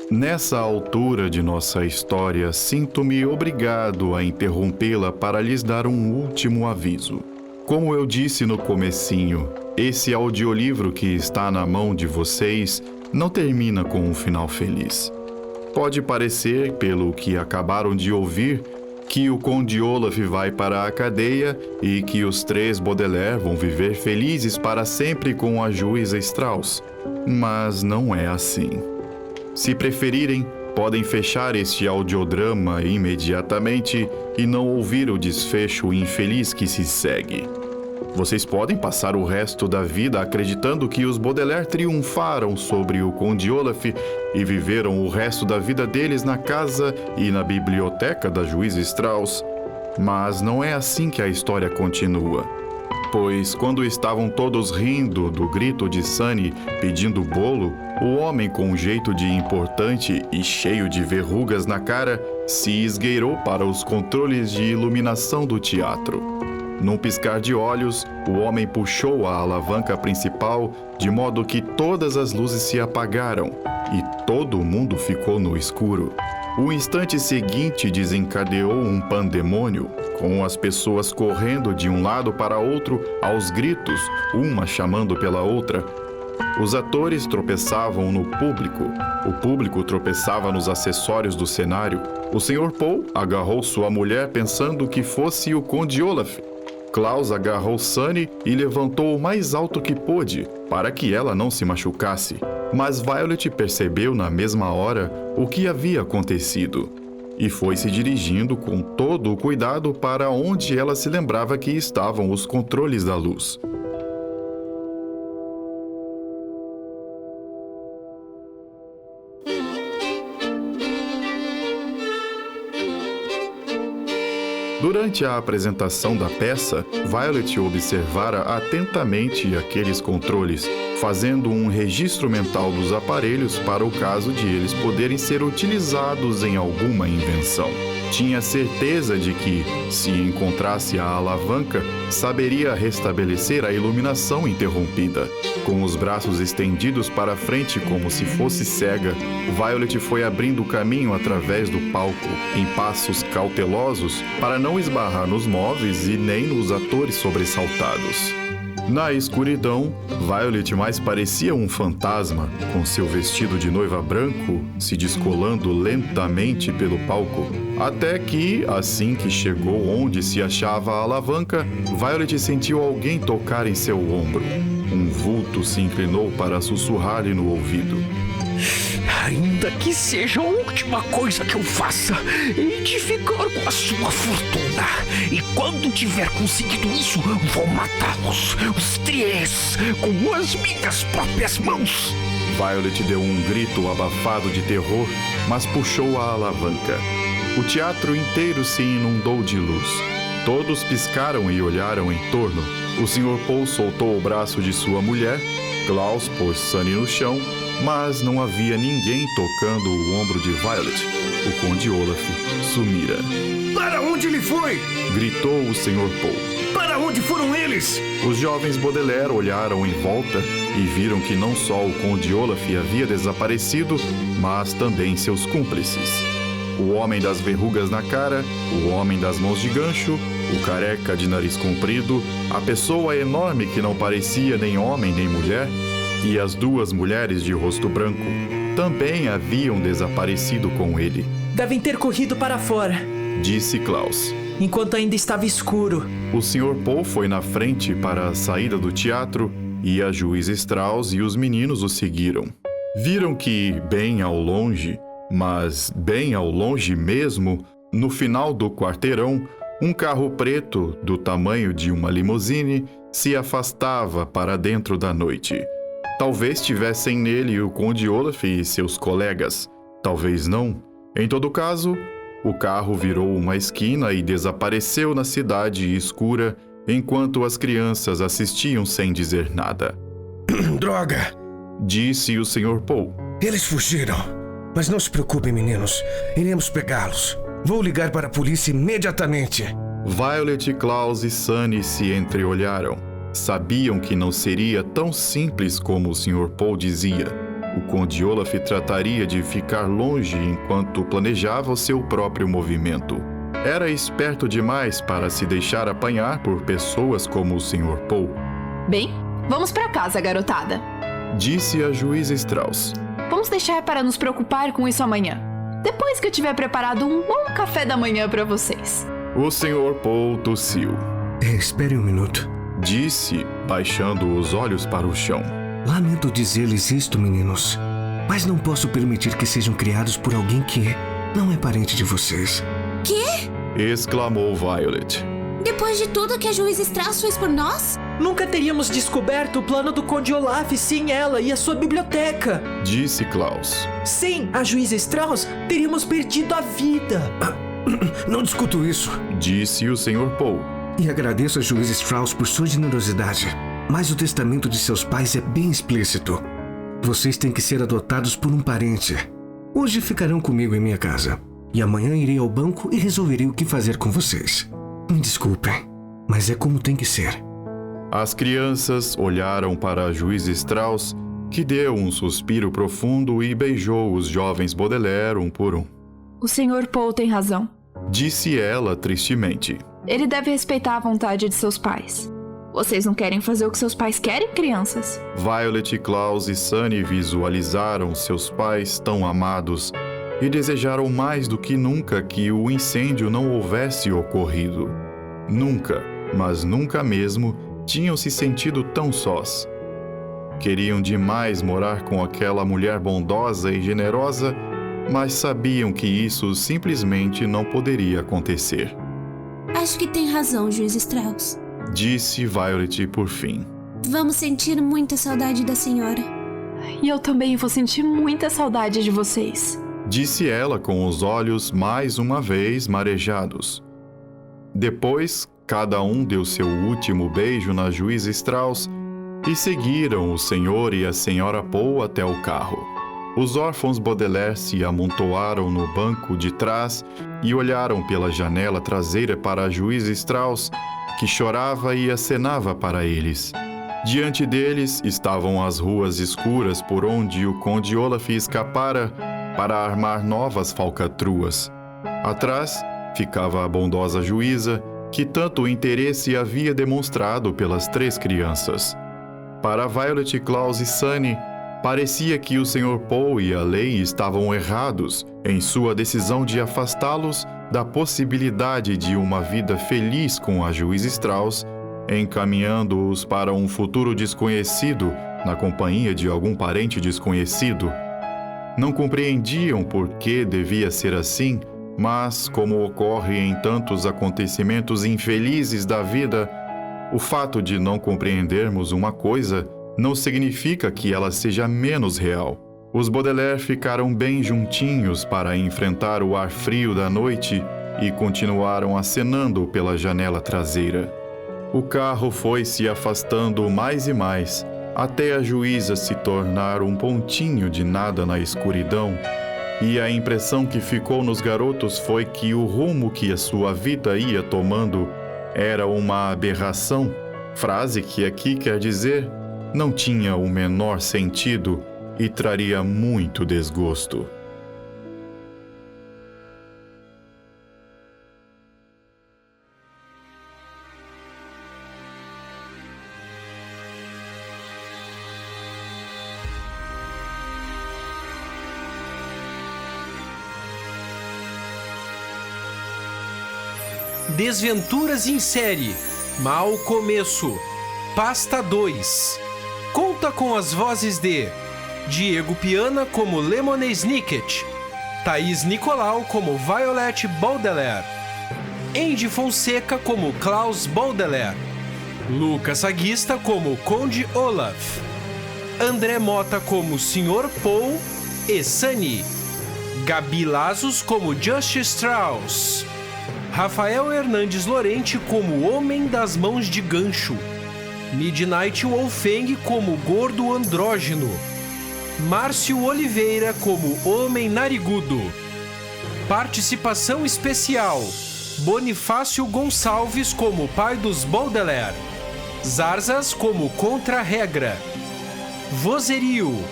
Nessa altura de nossa história, sinto-me obrigado a interrompê-la para lhes dar um último aviso. Como eu disse no comecinho, esse audiolivro que está na mão de vocês não termina com um final feliz. Pode parecer, pelo que acabaram de ouvir, que o Conde Olaf vai para a cadeia e que os 3 Baudelaire vão viver felizes para sempre com a juíza Strauss. Mas não é assim. Se preferirem, podem fechar este audiodrama imediatamente e não ouvir o desfecho infeliz que se segue. Vocês podem passar o resto da vida acreditando que os Baudelaire triunfaram sobre o Conde Olaf e viveram o resto da vida deles na casa e na biblioteca da juíza Strauss. Mas não é assim que a história continua. Pois, quando estavam todos rindo do grito de Sunny pedindo bolo, o homem com um jeito de importante e cheio de verrugas na cara se esgueirou para os controles de iluminação do teatro. Num piscar de olhos, o homem puxou a alavanca principal de modo que todas as luzes se apagaram e todo mundo ficou no escuro. O instante seguinte desencadeou um pandemônio, com as pessoas correndo de um lado para outro aos gritos, uma chamando pela outra. Os atores tropeçavam no público, o público tropeçava nos acessórios do cenário. O Sr. Paul agarrou sua mulher pensando que fosse o Conde Olaf. Klaus agarrou Sunny e levantou o mais alto que pôde, para que ela não se machucasse. Mas Violet percebeu na mesma hora o que havia acontecido e foi se dirigindo com todo o cuidado para onde ela se lembrava que estavam os controles da luz. Durante a apresentação da peça, Violet observara atentamente aqueles controles, fazendo um registro mental dos aparelhos para o caso de eles poderem ser utilizados em alguma invenção. Tinha certeza de que, se encontrasse a alavanca, saberia restabelecer a iluminação interrompida. Com os braços estendidos para frente como se fosse cega, Violet foi abrindo o caminho através do palco, em passos cautelosos, para não esbarrar nos móveis e nem nos atores sobressaltados. Na escuridão, Violet mais parecia um fantasma, com seu vestido de noiva branco se descolando lentamente pelo palco, até que, assim que chegou onde se achava a alavanca, Violet sentiu alguém tocar em seu ombro. Um vulto se inclinou para sussurrar-lhe no ouvido. Ainda que seja a última coisa que eu faça, hei de ficar com a sua fortuna. E quando tiver conseguido isso, vou matá-los, os 3, com as minhas próprias mãos. Violet deu um grito abafado de terror, mas puxou a alavanca. O teatro inteiro se inundou de luz. Todos piscaram e olharam em torno. O Sr. Paul soltou o braço de sua mulher. Klaus pôs Sunny no chão, mas não havia ninguém tocando o ombro de Violet. O Conde Olaf sumira. Para onde ele foi? Gritou o Sr. Paul. Para onde foram eles? Os jovens Baudelaire olharam em volta e viram que não só o Conde Olaf havia desaparecido, mas também seus cúmplices. O homem das verrugas na cara, o homem das mãos de gancho, o careca de nariz comprido, a pessoa enorme que não parecia nem homem nem mulher, e as duas mulheres de rosto branco também haviam desaparecido com ele. Devem ter corrido para fora, disse Klaus. Enquanto ainda estava escuro. O Sr. Paul foi na frente para a saída do teatro e a juíza Strauss e os meninos o seguiram. Viram que, bem ao longe, mas bem ao longe mesmo, no final do quarteirão, um carro preto, do tamanho de uma limusine, se afastava para dentro da noite. Talvez tivessem nele o Conde Olaf e seus colegas. Talvez não. Em todo caso, o carro virou uma esquina e desapareceu na cidade escura, enquanto as crianças assistiam sem dizer nada. Droga! Disse o Sr. Paul. Eles fugiram. Mas não se preocupem, meninos. Iremos pegá-los. Vou ligar para a polícia imediatamente. Violet, Klaus e Sunny se entreolharam. Sabiam que não seria tão simples como o Sr. Paul dizia. O Conde Olaf trataria de ficar longe enquanto planejava o seu próprio movimento. Era esperto demais para se deixar apanhar por pessoas como o Sr. Paul. Bem, vamos para casa, garotada. Disse a juíza Strauss. Vamos deixar para nos preocupar com isso amanhã. Depois que eu tiver preparado um bom café da manhã para vocês. O Sr. Paul tossiu. Espere um minuto. Disse, baixando os olhos para o chão. Lamento dizer-lhes isto, meninos, mas não posso permitir que sejam criados por alguém que não é parente de vocês. Quê? Exclamou Violet. Depois de tudo que a juíza Strauss fez por nós? Nunca teríamos descoberto o plano do Conde Olaf sem ela e a sua biblioteca. Disse Klaus. Sem a juíza Strauss, teríamos perdido a vida. Não discuto isso. Disse o Sr. Paul. E agradeço a juíza Strauss por sua generosidade. Mas o testamento de seus pais é bem explícito. Vocês têm que ser adotados por um parente. Hoje ficarão comigo em minha casa. E amanhã irei ao banco e resolverei o que fazer com vocês. Me desculpem, mas é como tem que ser. As crianças olharam para a juíza Strauss, que deu um suspiro profundo e beijou os jovens Baudelaire um por um. O Sr. Paul tem razão. Disse ela tristemente. Ele deve respeitar a vontade de seus pais. Vocês não querem fazer o que seus pais querem, crianças? Violet, Klaus e Sunny visualizaram seus pais tão amados e desejaram mais do que nunca que o incêndio não houvesse ocorrido. Nunca, mas nunca mesmo, tinham se sentido tão sós. Queriam demais morar com aquela mulher bondosa e generosa, mas sabiam que isso simplesmente não poderia acontecer. Acho que tem razão, juiz Strauss. Disse Violet por fim. Vamos sentir muita saudade da senhora. E eu também vou sentir muita saudade de vocês. Disse ela com os olhos mais uma vez marejados. Depois, cada um deu seu último beijo na juíza Strauss e seguiram o senhor e a senhora Paul até o carro. Os órfãos Baudelaire se amontoaram no banco de trás e olharam pela janela traseira para a juíza Strauss, que chorava e acenava para eles. Diante deles estavam as ruas escuras por onde o Conde Olaf escapara para armar novas falcatruas. Atrás ficava a bondosa juíza, que tanto interesse havia demonstrado pelas 3 crianças. Para Violet, Klaus e Sunny, parecia que o Sr. Paul e a lei estavam errados em sua decisão de afastá-los da possibilidade de uma vida feliz com a juíza Strauss, encaminhando-os para um futuro desconhecido na companhia de algum parente desconhecido. Não compreendiam por que devia ser assim, mas, como ocorre em tantos acontecimentos infelizes da vida, o fato de não compreendermos uma coisa não significa que ela seja menos real. Os Baudelaire ficaram bem juntinhos para enfrentar o ar frio da noite e continuaram acenando pela janela traseira. O carro foi se afastando mais e mais, até a juíza se tornar um pontinho de nada na escuridão, e a impressão que ficou nos garotos foi que o rumo que a sua vida ia tomando era uma aberração, frase que aqui quer dizer não tinha o menor sentido e traria muito desgosto. Desventuras em série, Mau Começo, Pasta 2. Conta com as vozes de Diego Piana como Lemony Snicket, Thaís Nicolau como Violet Baudelaire, Andy Fonseca como Klaus Baudelaire, Lucas Saguista como Conde Olaf, André Mota como Sr. Paul e Sunny, Gabi Lazos como Just Strauss, Rafael Hernandes Lorente como Homem das Mãos de Gancho, Midnight Wolfeng como Gordo Andrógeno, Márcio Oliveira como Homem Narigudo. Participação especial: Bonifácio Gonçalves como pai dos Baudelaire, Zarzas como Contra-Regra, Vozerio: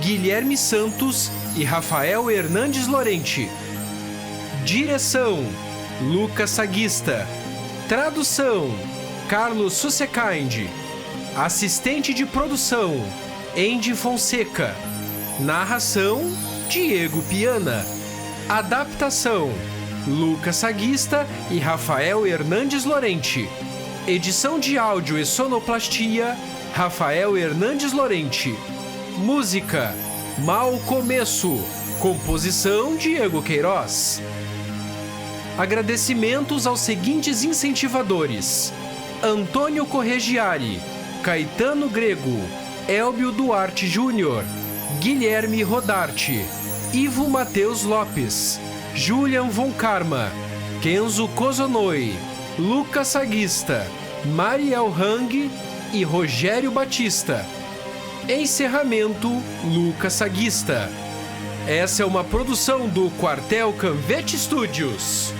Guilherme Santos e Rafael Hernandes Lorente. Direção: Lucas Saguista. Tradução: Carlos Sussekind. Assistente de produção: Andy Fonseca. Narração: Diego Piana. Adaptação: Lucas Saguista e Rafael Hernandes Lorente. Edição de áudio e sonoplastia: Rafael Hernandes Lorente. Música: Mau Começo. Composição: Diego Queiroz. Agradecimentos aos seguintes incentivadores: Antônio Corregiari, Caetano Grego, Elbio Duarte Júnior, Guilherme Rodarte, Ivo Mateus Lopes, Julian von Karma, Kenzo Kozonoi, Lucas Saguista, Mariel Hang e Rogério Batista. Encerramento: Lucas Saguista. Essa é uma produção do Quartel Canvete Studios.